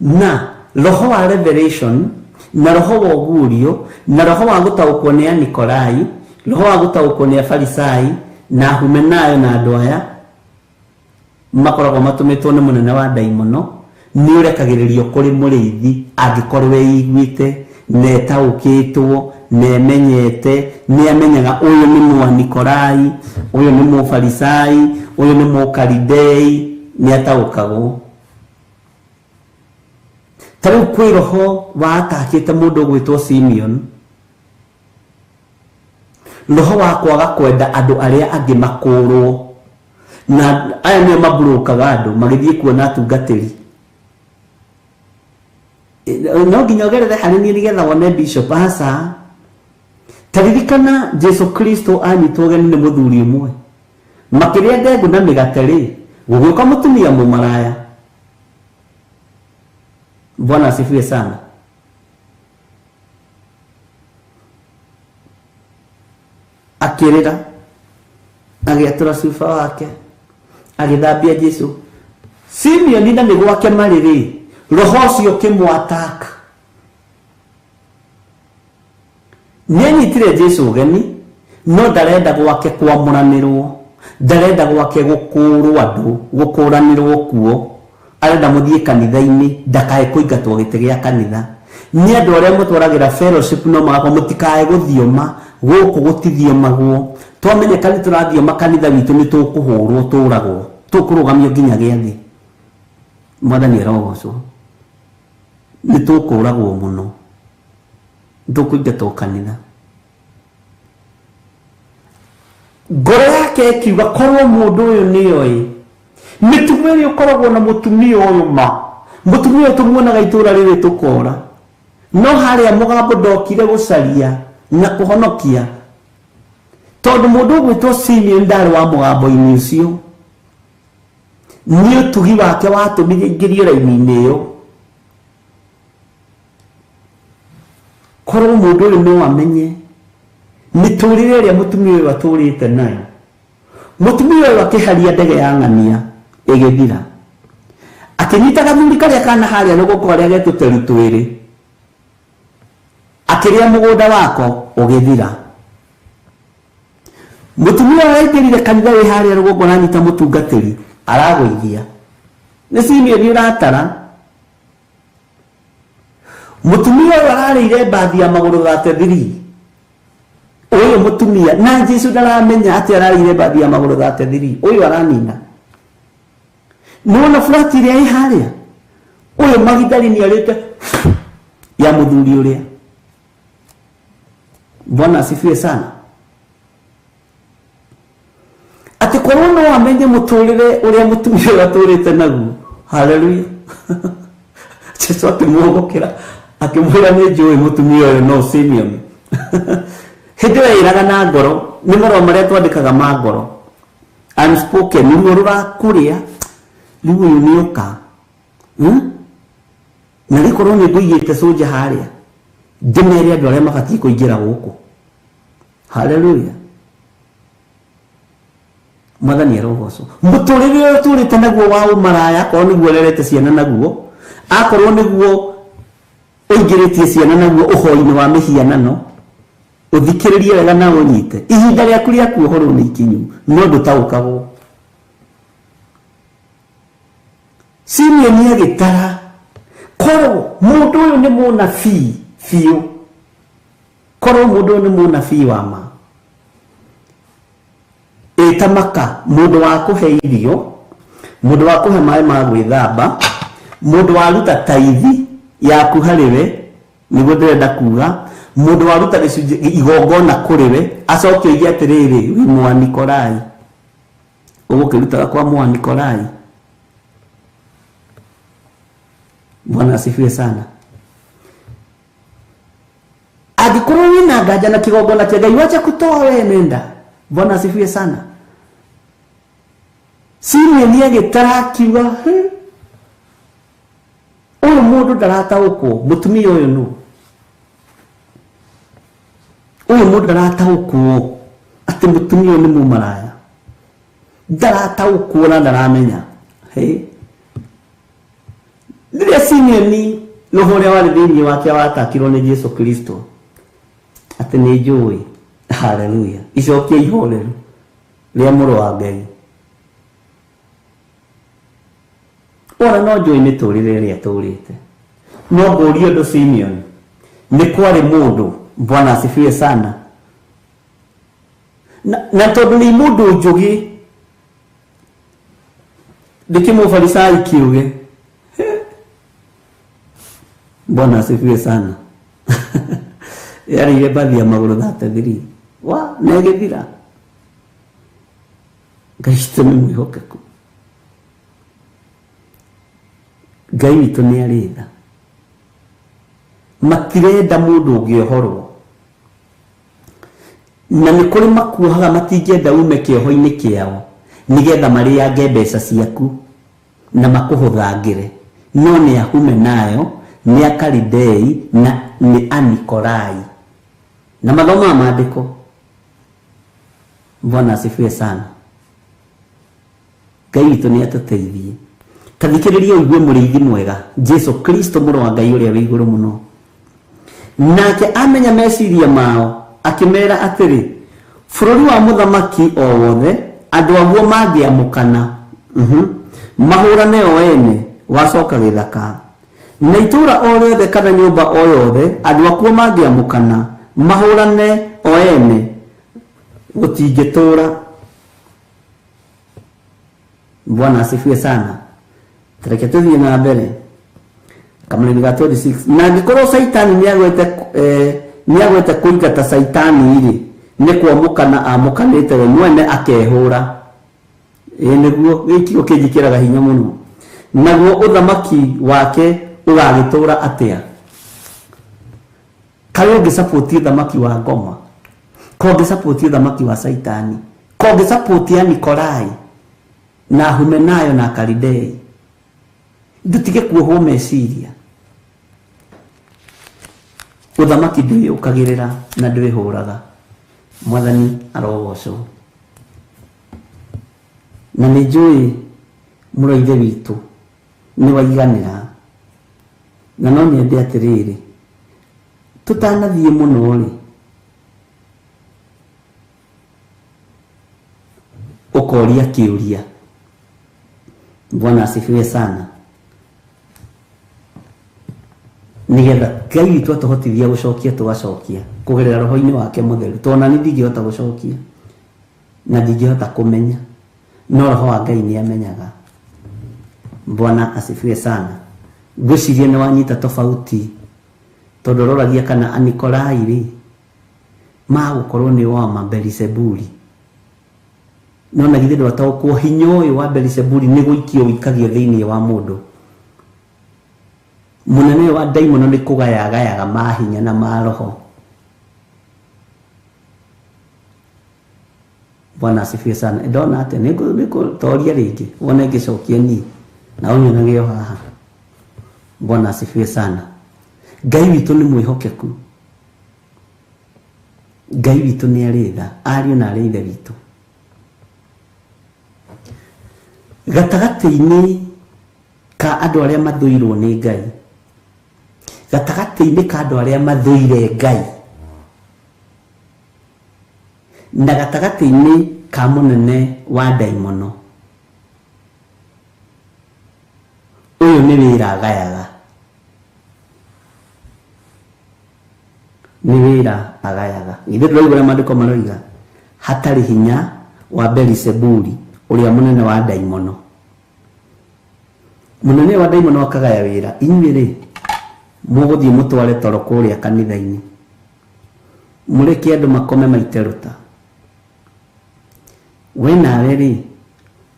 Na Roho wa revelation, na Roho wa ũguũrio, na Roho wa gũtaũkwo nĩ Anikolai, Roho wa gũtaũkwo nĩ Afarisai na Ahumenayo na andũ aya makoragwo matũmĩtwo nĩ mũnene wa daimono, nĩ ũrekagĩrĩrio kũrĩ mũrĩithi angĩkorwo wĩiguĩte netaukitwo nemenyete niamenyaga uyu ni Mwanikorai, uyu ni Mufarisai, uyu ni Mukaridei, niataukagwo. Tariu kwi roho watakite mundu gwitwo Simeon, roho wa kwaga kwenda andu aria angi makurwo, na aya nio mabrokaga andu magithie kuona atungatiri. No nginya ugerere hari ni nigetha wone bishop hasa taririkana Jesu Kristo anyitwo geni ni muthuri umwe makiria ndengu na migateri guguka mutumia mumaraya. Bwana asifiwe sana. Akirira agiatura sifa wake agithambia Jesu. Simeon na niguo wake mariri roho cio kimwataka nianyitire Jesu geni no ndarenda gwake kwamuranirwo, ndarenda gwake gukurwo andu gukuranirwo kuo, arenda muthie kanitha-ini ndakae kuingatwo gite gia kanitha. Ni andu aria mutwaragira fellowship no mako mutikae guthioma guku gutithiomagwo twamenyekani turathioma kanitha witu ni tukuhurwo turagwo tukurugamio nginya giathi. Mwathani arogocwo ni tukuragwo muno ndukuingatwo kanitha. Ngoro yake ikiuga korwo mundu uyu nioi mitumiri ukoragwo na mutumia uyu mutumia tumuonaga itura riri tukora no haria mugambo ndokire gucaria na kuhonokia tondu mundu gwitwo Simeon ndari wa mugambo-ini ucio ni utugi wake watumire ingirio raini-ini iyo. Korwo mundu uyu no amenye miturire iria mutumia uyu aturite nayo, mutumia uyu akiharia ndege ya ng'ania igithira akinyita gathuri karia kana haria rugongo aria getuteri twiri akiria mugunda wako ugithira. Mutumia uyu aingirire kanitha wi haria rugongo na nyita mutungatiri aragwithia ni Simeon uratara. Mutumia uyu ararire bathi ya maguru 33 uyu mutumia na Jesu ndaramenya ati ararire bathi ya maguru 33 uyu aranina nona flati ria i haria uyu magidali ni arite ya muthuri uria. Bwana asifiwe sana. Ati korwo no amenye muturire uria mutumia aturite naguo. Haleluya. Jesu akimwogokera akimwira ni njui mutumia uyu no Simeon. Hindi iraga na ngoro ni moro maria twandikaga ma ngoro unspoken ni rurakuria riu uyu niuka na rikorwo ni nguigite soja haria ndimere andu aria mabati kuingira guku. Haleluya. Mwathani arogocwo. Muturire uyu turite naguo wa umaraya korwo niguo rerete ciana naguo, akorwo niguo uingiritie ciana naguo uhoi-ini wa mihianano, uthikiririe wega na unyite ihinda riaku ria kuohorwo ni ikinyu no ndutaukagwo. Simeon agitara korwo mundu uyu ni munabii fiu, korwo mundu ni munabii wa ma itamaka mundu wa kuhe irio, mundu wa kuhe mai ma gwithamba, mundu wa ruta taithi yaku hariwe niguo ndirenda kuga, mundu wa ruta igongona kuriwe acoke ige atiriri wi Mwanikorai ugukirutaga kwa Mwanikorai. Bwana asifiwe sana. Agikorwo wina ngaja na kigongona kia Ngai wacha kutoa we nenda. Bwana asifiwe sana. Simeon agitara kiuga uyu mundu ndarataukwo mutumia uyu nu uyu mundu ndarataukwo ati mutumia uyu ni mumaraya ndarataukwo na ndaramenya riria Simeon roho uria wari thiini wake watakirwo ni Jesu Kristo ati ni njui. Haleluya. Icokia ihoreru ria muru wa Ngai. Ora no njui miturire ria turite no nguria undu Simeon ni kwari mundu. Bwana asifiwe sana. Na tondu ni mundu njugi, ndikimufarisayo kiuge. Bwana asifiwe sana. Yari baadhi ya maguru 33 wa negethira Kristo ni mwihokeku. Ngai witũ nĩ arĩtha, matirenda mũndũ ũngĩohorwo, na nĩ kũrĩ makuohaga matingĩenda ume kĩoho-inĩ kĩao nĩgetha marĩange mbeca ciaku na makũhũthangĩre, no nĩ Ahumenayo, nĩ Akalidei na nĩ Anikolai. Na mathoma maandĩko. Bwana asifiwe sana. Ngai witũ nĩ atũteithie. Kathikĩrĩria ũigue mũrĩithi mwega, Jesu Kristo mũrũ wa Ngai ũrĩa wĩ igũrũ mũno. Nake amenya meciria mao, akĩmera atĩrĩ, bũrũri wa mũthamaki o wothe andũ aguo mangĩamũkana, mahũrane o ene wacoka gĩthaka, na itũũra o rĩothe kana nyũmba o yothe andũ akuo mangĩamũkana, mahũrane o ene gũtingĩtũũra. Bwana asifiwe sana. Tareke tuthie na mbere. Kamũrĩmi ga 26. Na angĩkorwo Saitani nĩagwete kũingata Saitani rĩ, nĩ kwamũkana amũkanĩte we mwene akehũra. Nĩguo gĩkio kĩnjĩkĩraga hinya mũno. Naguo ũthamaki wake ũgagĩtũũra atĩa? Kaĩ ũngĩsapoti ũthamaki wa ngoma? Ko ũngĩsapoti ũthamaki wa Saitani? Ko ũngĩsapoti Anikolai na Ahumenayo na Akalidei? Ndutige kuohwo meciria. Uthamaki ndwĩyũkagĩrĩra na ndwĩhũraga. Mwathani arogocwo. Na nĩ njũĩ mũrũ ithe witũ nĩ waiganĩra, na no nyende atĩrĩrĩ, tũtanathiĩ mũno rĩ, ũkoria kĩũria. Bwana asifiwe sana. Nigetha Ngai witũ atũhotithia gũcokia tũgacokia kũgerera roho-inĩ wake mũtheru. Tona nĩ ndingĩhota gũcokia na ndingĩhota kũmenya, no roho wa Ngai nĩ amenyaga. Bwana asifiwe sana. Ngwĩciria nĩ wanyita tofauti, tondũ roragia kana Anikolai rĩ magũkorwo nĩ wa Beelzebuli. No na githĩ ndwataũkwo hinya ũyũ wa Beelzebuli nĩ gũikio wĩikagio thĩinĩ wa mũndũ. Munene wa daimono nĩ kũgayagayaga mahinya na maroho. Bwana asifiwe sana. Ndona atĩ nĩkũ toria rĩngĩ wone ngĩcokia ni na ũnyonagio haha. Bwana asifiwe sana. Ngai witũ nĩ mwĩhokeku. Ngai witũ nĩ arĩtha, ariũ na arĩ ithe witũ. Gatagatĩ-inĩ ka andũ arĩa mathũirwo nĩ Ngai, gatagatĩ-inĩ ka andũ arĩa mathũire Ngai, na gatagatĩ-inĩ ka mũnene wa daimono, ũyũ nĩ wĩra agayaga. Nĩ wĩra agayaga. Ithe tũraigua ũrĩa maandĩko maroiga, hatarĩ hinya wa Beelzebuli ũrĩa mũnene wa daimono. Mũnene wa daimono akagaya wĩra. Inyuĩ rĩ, mũgũthiĩ mũtware toro kũrĩa kanitha-inĩ, mũreke andũ makome maite ruta. We nawe rĩ,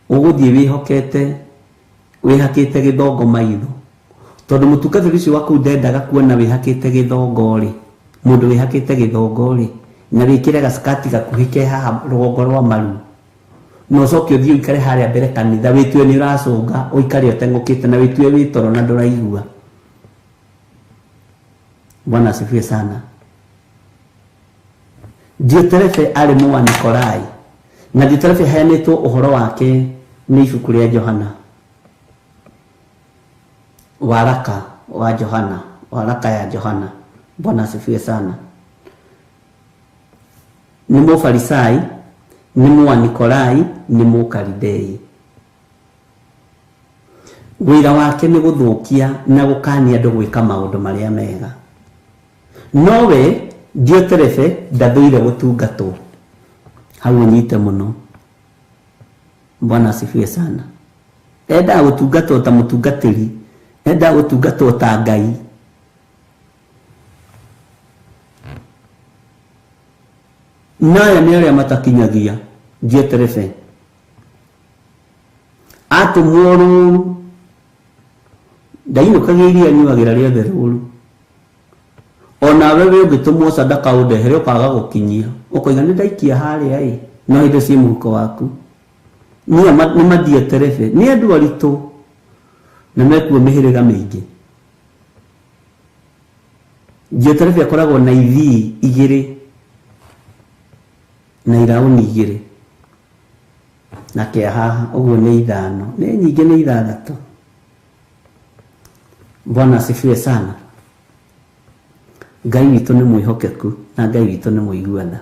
ũgũthiĩ wĩhokete, wĩhakĩte gĩthongo maitho, tondũ mũtungatĩri ũcio waku ndendaga kuona wĩhakĩte gĩthongo rĩ, mũndũ wĩhakĩte gĩthongo rĩ, na wĩkĩre gaskati gakuhĩ ke haha rũgongo rwa maru, no ũcoke ũthiĩ ũikare harĩa mbere kanitha wĩtue nĩ ũracũnga, ũikare ũtengũkĩte na wĩtue wĩ toro na ndũraigua. Bwana asifiwe sana. Dioterefe arĩ mũwa Nikolai, na Dioterefe heanĩtwo ũhoro wake nĩ ibuku rĩa Johana, waraka wa Johana, waraka ya Johana. Bwana asifiwe sana. Nĩ mũfarisai, nĩ mũwa Nikolai, nĩ mũkalidei. Wĩra wake nĩ gũthũkia na gũkania andũ gwĩka maũndũ marĩa mega. nowe Dioterefe ndathũire gũtungatwo hau nyite mũno. Bwana asifiwe sana. Enda gũtungatwo ta mũtungatĩri, enda gũtungatwo ta Ngai. Naya nĩ arĩa matakinyagia Dioterefe atũmwo rũru, ndainũkagia iria nyuagĩra rĩothe rũru. Onawe wĩ ũngĩtũmwo sadaka ũndehere ũkaga gũkinyia, ũkoiga nĩ ndaikia harĩa no indo ciĩ mũhuko waku. Nĩ Madioterefe nĩ andũ aritũ na mekuo mĩhĩrĩga mĩingĩ. Dioterefe akoragwo na ithii igĩrĩ na iraũni igĩrĩ na kĩaha, ũguo nĩ ithano, nĩ nyingĩ nĩ ithathatũ. Bwana asifiwe sana. Ngai witũ nĩ mwĩhokeku na Ngai witũ nĩ mũiguana.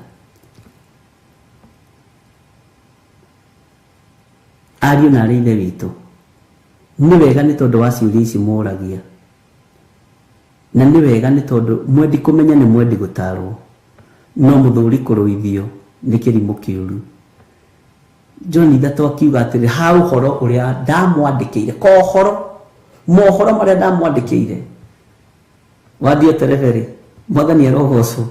Ariũ na arĩ ithe witũ, nĩ wega nĩ tondũ wa ciũria ici mũragia, na nĩ wega nĩ tondũ mwendi kũmenya nĩ mwendi gũtarwo, no mũthũri kũrũithio nĩ kĩrimũ kĩũru. John 3 akiuga atĩrĩ, ha ũhoro ũrĩa ndamwandĩkĩire, mohoro marĩa ndamwandĩkĩire wa Dioterefe, Mwathani arogocwo.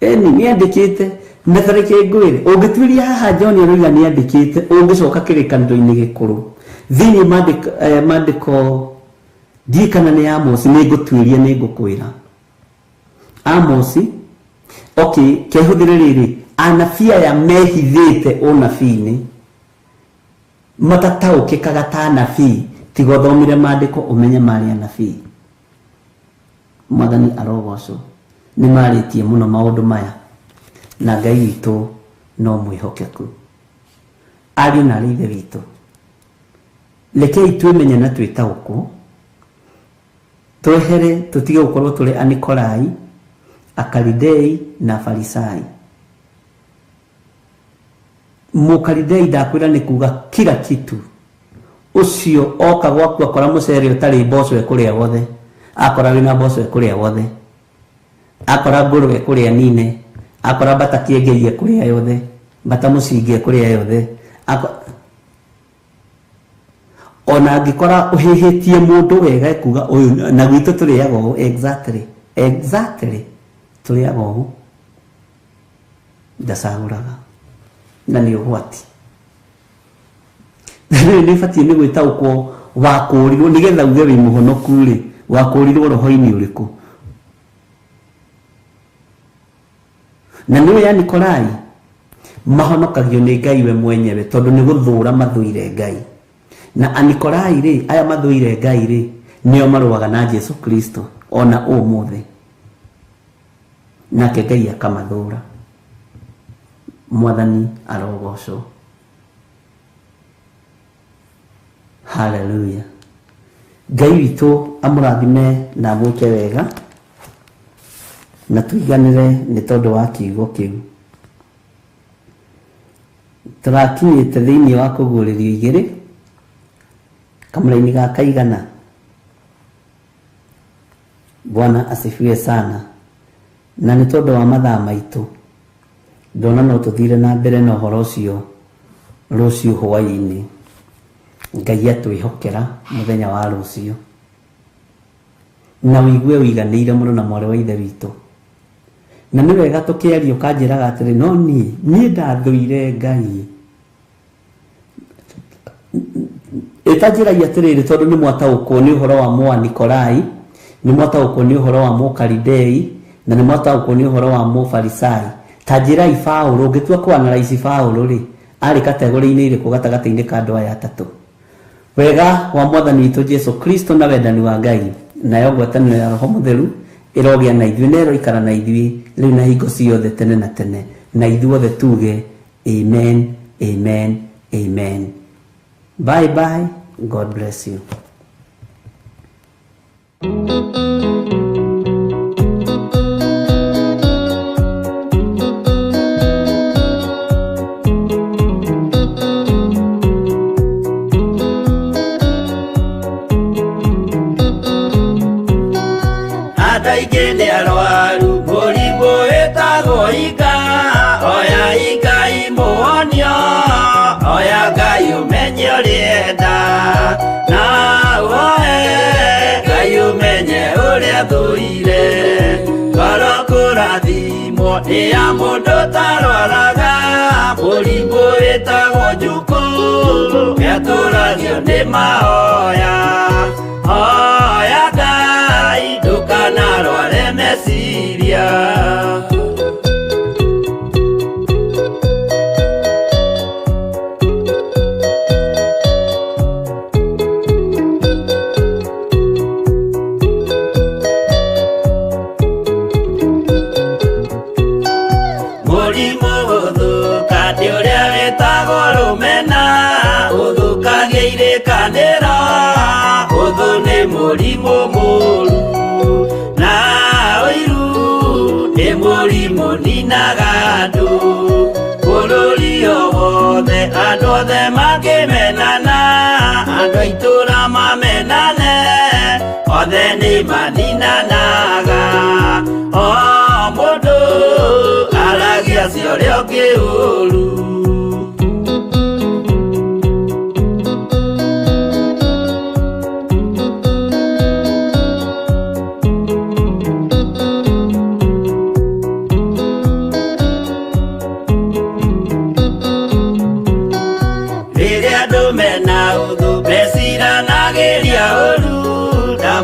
Eni nĩandĩkĩte na tarĩkĩ ngwĩre, ũngĩtuĩria haha John arauga nĩandĩkĩte, ũngĩcoka kĩrĩkanĩro-inĩ gĩkũrũ thĩinĩ mandĩko ndiĩ kana nĩ Amosi, nĩngũtuĩria nĩngũkwĩra Amosi. Okay, kehũthĩre rĩrĩ, anabii aya mehithĩte ũnabii-inĩ matataũkĩkaga ta anabii, tiga ũthomire mandĩko ũmenye marĩ anabii. Mwathani arogocwo. Nĩ marĩtie mũno maũndũ maya na Ngai witũ no mwĩhokeku. Ariũ na arĩ ithe witũ, rekei twĩmenye na twĩtaũkwo, twehere tũtige gũkorwo tũrĩ Anikolai, Akalidei na Afarisai. Mũkalidei ndakwĩra nĩ kuga kila kitu. Ũcio oka gwaku akora mũcere ũtarĩ mboco ekũrĩa wothe, akora wĩna mboco ekũrĩa wothe, akora ngũrwe ekũrĩa nine, akora mbata kĩengei ekũrĩa yothe, mbata mũcingi ekũrĩa yothe. Ona angĩkora ũhĩhĩtie mũndũ wega ekuga ũyũ na gwitũ tũrĩaga ũũ. Exactly tũrĩaga ũũ, ndacagũraga na nĩ ũgwati. Nĩ batiĩ nĩ gwĩtaũkwo wakũũrirwo nĩgetha uge wĩ mũhonoku rĩ, wakũũrirwo roho-inĩ ũrĩkũ. Na nĩwe Anikolai mahonokagio nĩ Ngai we mwenyewe, tondũ nĩ gũthũũra mathũire Ngai. Na Anikolai rĩ, aya mathũire Ngai rĩ, nĩo marũaga na Jesu Kristo ona ũmũthĩ, nake Ngai akamathũũra. Mwathani arogocwo. Hallelujah. Ngai witũ amũrathime na amwĩke wega na tũiganĩre nĩ tondũ wa kiugo kĩu. Tũrakinyĩte thĩinĩ wa kũguũrĩrio igĩrĩ kamũra-inĩ ga kaigana. Bwana asifiwe sana. Na nĩ tondũ wa mathaa maitũ ndona no tũthire na mbere na ũhoro ũcio rũciũ hwaĩ-inĩ. Ngai atwĩhokera mũthenya wa rũciũ na wĩigue ũiganĩire mũno na mwarĩ wa ithe witũ. Na nĩ wega tũkĩaria ũkanjĩraga atĩrĩ, no niĩ ndathũire Ngai. Ĩtanjĩragia atĩrĩrĩ, tondũ nĩ mwataũkwo nĩ ũhoro wa Mũanikolai, nĩ mwataũkwo nĩ ũhoro wa Mũkalidei, na nĩ mwataũkwo nĩ ũhoro wa Mũfarisai. Tanjĩrai Paũlũ, ũngĩtua kũanalyze Paũlũ rĩ, arĩ kategori-inĩ irĩkũ gatagatĩ-inĩ ka andũ aya atatũ? Wega wa Mwathani witũ Jesu Kristo na wendani wa Ngai nayo ngwatanĩro ya Roho Mũtheru ĩrogĩa na ithuĩ na ĩroikara na ithuĩ rĩu na hingo ciothe tene na tene, na ithuothe tuge amen, amen, amen. Bye bye. God bless you. Adaigende arwaru oya Ngai umenye ũrĩenda na woe Ngai umenye ũrĩa thũire ngoro kũrathimwo nĩ ya mũndũ tarwaraga mũrimũ wĩtagwo njukũ gĩatũragio nĩ mahoya hoya Ngai ndũkanarware meciria mũrimũ mũru na ũiru nĩ mũrimũ ninaga andũ bũrũri o wothe andũ othe makĩmenana andũ a itũũra mamenane othe nĩ maninanaga o mũndũ aragia cio ũrĩa ũngĩ ũru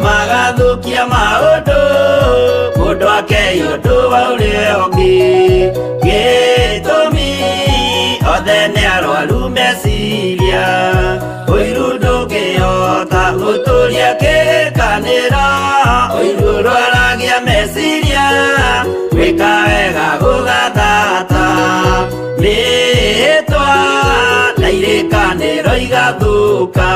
magathũkia maũndũ mũndũ akeyũndũ wa ũrĩa ũngĩ gĩtũmi othe nĩ arwaru meciria ũiru ndũngĩhota gũtũria kĩrĩkanĩro ũiru rwaragia meciria gwĩka wega gũgathata rĩĩtwa na irĩkanĩro igathũka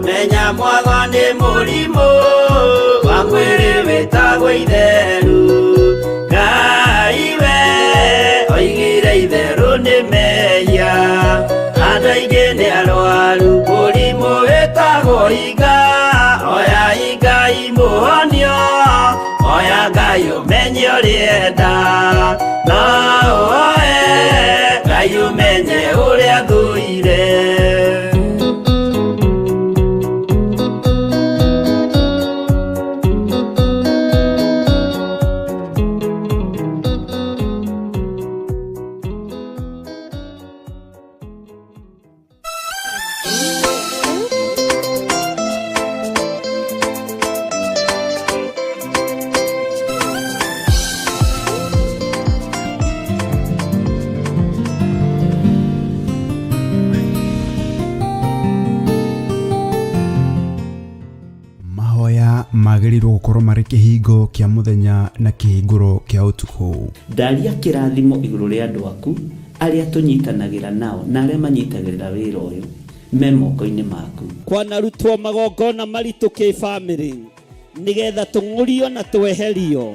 menya mwago nĩ mũrimũ wa mwĩrĩ wĩtagwo itherũ Ngai we oigire itherũ nĩ mehia andũ aingĩ nĩ arwaru mũrimũ wĩtagwo inga oya Ngai mũhonio oya Ngai ũmenye ũrĩenda na woe Ngai ũmenye ũrĩa thũire magĩrĩirwo gũkorwo marĩ kĩhingo kĩa mũthenya na kĩhingũro kĩa ũtukũ. Ndaria kĩrathimo igũrũ rĩa andũ aku arĩa tũnyitanagĩra nao na arĩa manyitagĩrĩra wĩra ũyũ me moko-inĩ maku. Kwanarutwo magongona maritũ kĩ-bamĩrĩ nĩgetha tũng'ũrio na tweherio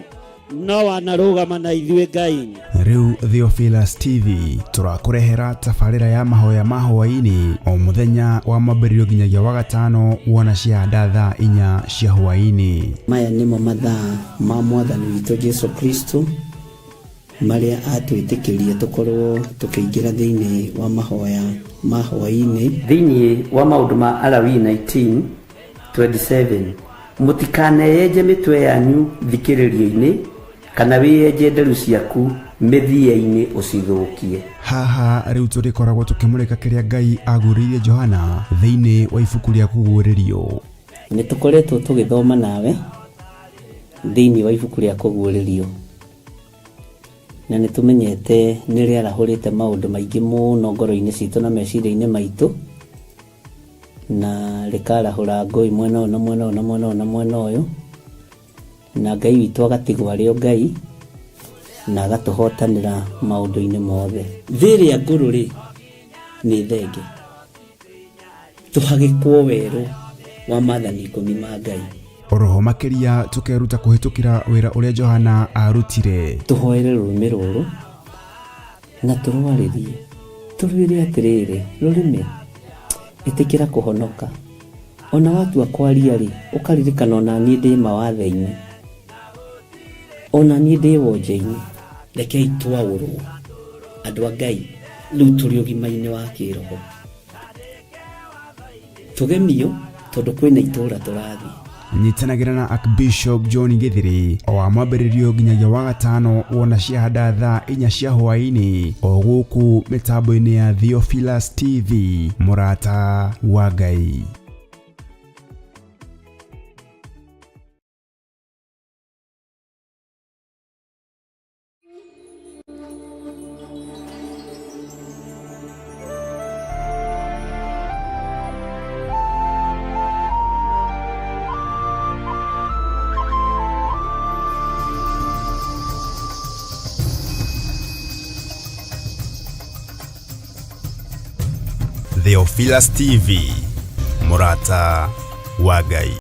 no wanarũgama na ithuĩ Ngai. Rĩu Theophilus TV tũrakũrehera tabarĩra ya mahoya ma hwaĩ-inĩ o mũthenya wa mwambĩrĩrio nginyagia wa gatano wona ciahanda thaa 4 cia hwaĩ-inĩ. Maya nĩmo mathaa ma mwathani witũ Jesu Kristo marĩa atwĩtĩkĩria tũkorwo tũkĩingĩra thĩinĩ wa mahoya ma hwaĩ-inĩ. Thĩinĩ wa maũndũ ma Alawii 19:27 mũtikaneyenje mĩtwe yanyu thikĩrĩrio-inĩ kana wĩyenje nderu ciaku mĩthia-inĩ ũcithũkie. Haha rĩu tũrĩkoragwo tũkĩmũrĩka kĩrĩa Ngai agurĩire Johana thĩinĩ wa ibuku rĩa kũguũrĩrio. Nĩ tũkoretwo tũgĩthoma nawe thĩinĩ wa ibuku rĩa kũguũrĩrio na nĩ tũmenyete nĩ rĩarahũrĩte maũndũ maingĩ mũno ngoro-inĩ citũ na meciria-inĩ maitũ na rĩkarahũra ngũĩ mwena ũyũ na mwena ũyũ na mwena ũyũ na mwena ũyũ na Ngai witũ agatigwo arĩ o Ngai na agatũhotanĩra maũndũ-inĩ mothe. Thĩrĩa ngũrũ-rĩ nĩ thenge tũhagĩkwo werũ wa maathani 10 ma Ngai. oroho makeria tukeruta kuhitukira wira uria Johana arutire. Tuhoere rurimi ruru na turwaririe turwire atiriri rurimi itikira kuhonoka ona watu akwaria ri ukaririkana ona nie ndi mawathe-ini ona nie ndi wonje-ini rekei twaurwo andu a Ngai riu turi ugima-ini wa kiroho tugemio tondu kwina itura turathi. Nyitanagira na Archbishop John Githiri o amwambiririo nginyagia wa gatano wona ciahanda thaa 4 cia hwaini o guku mitambo-ini ya Theophilus TV murata wa Ngai. Theophilus TV murata wa Ngai.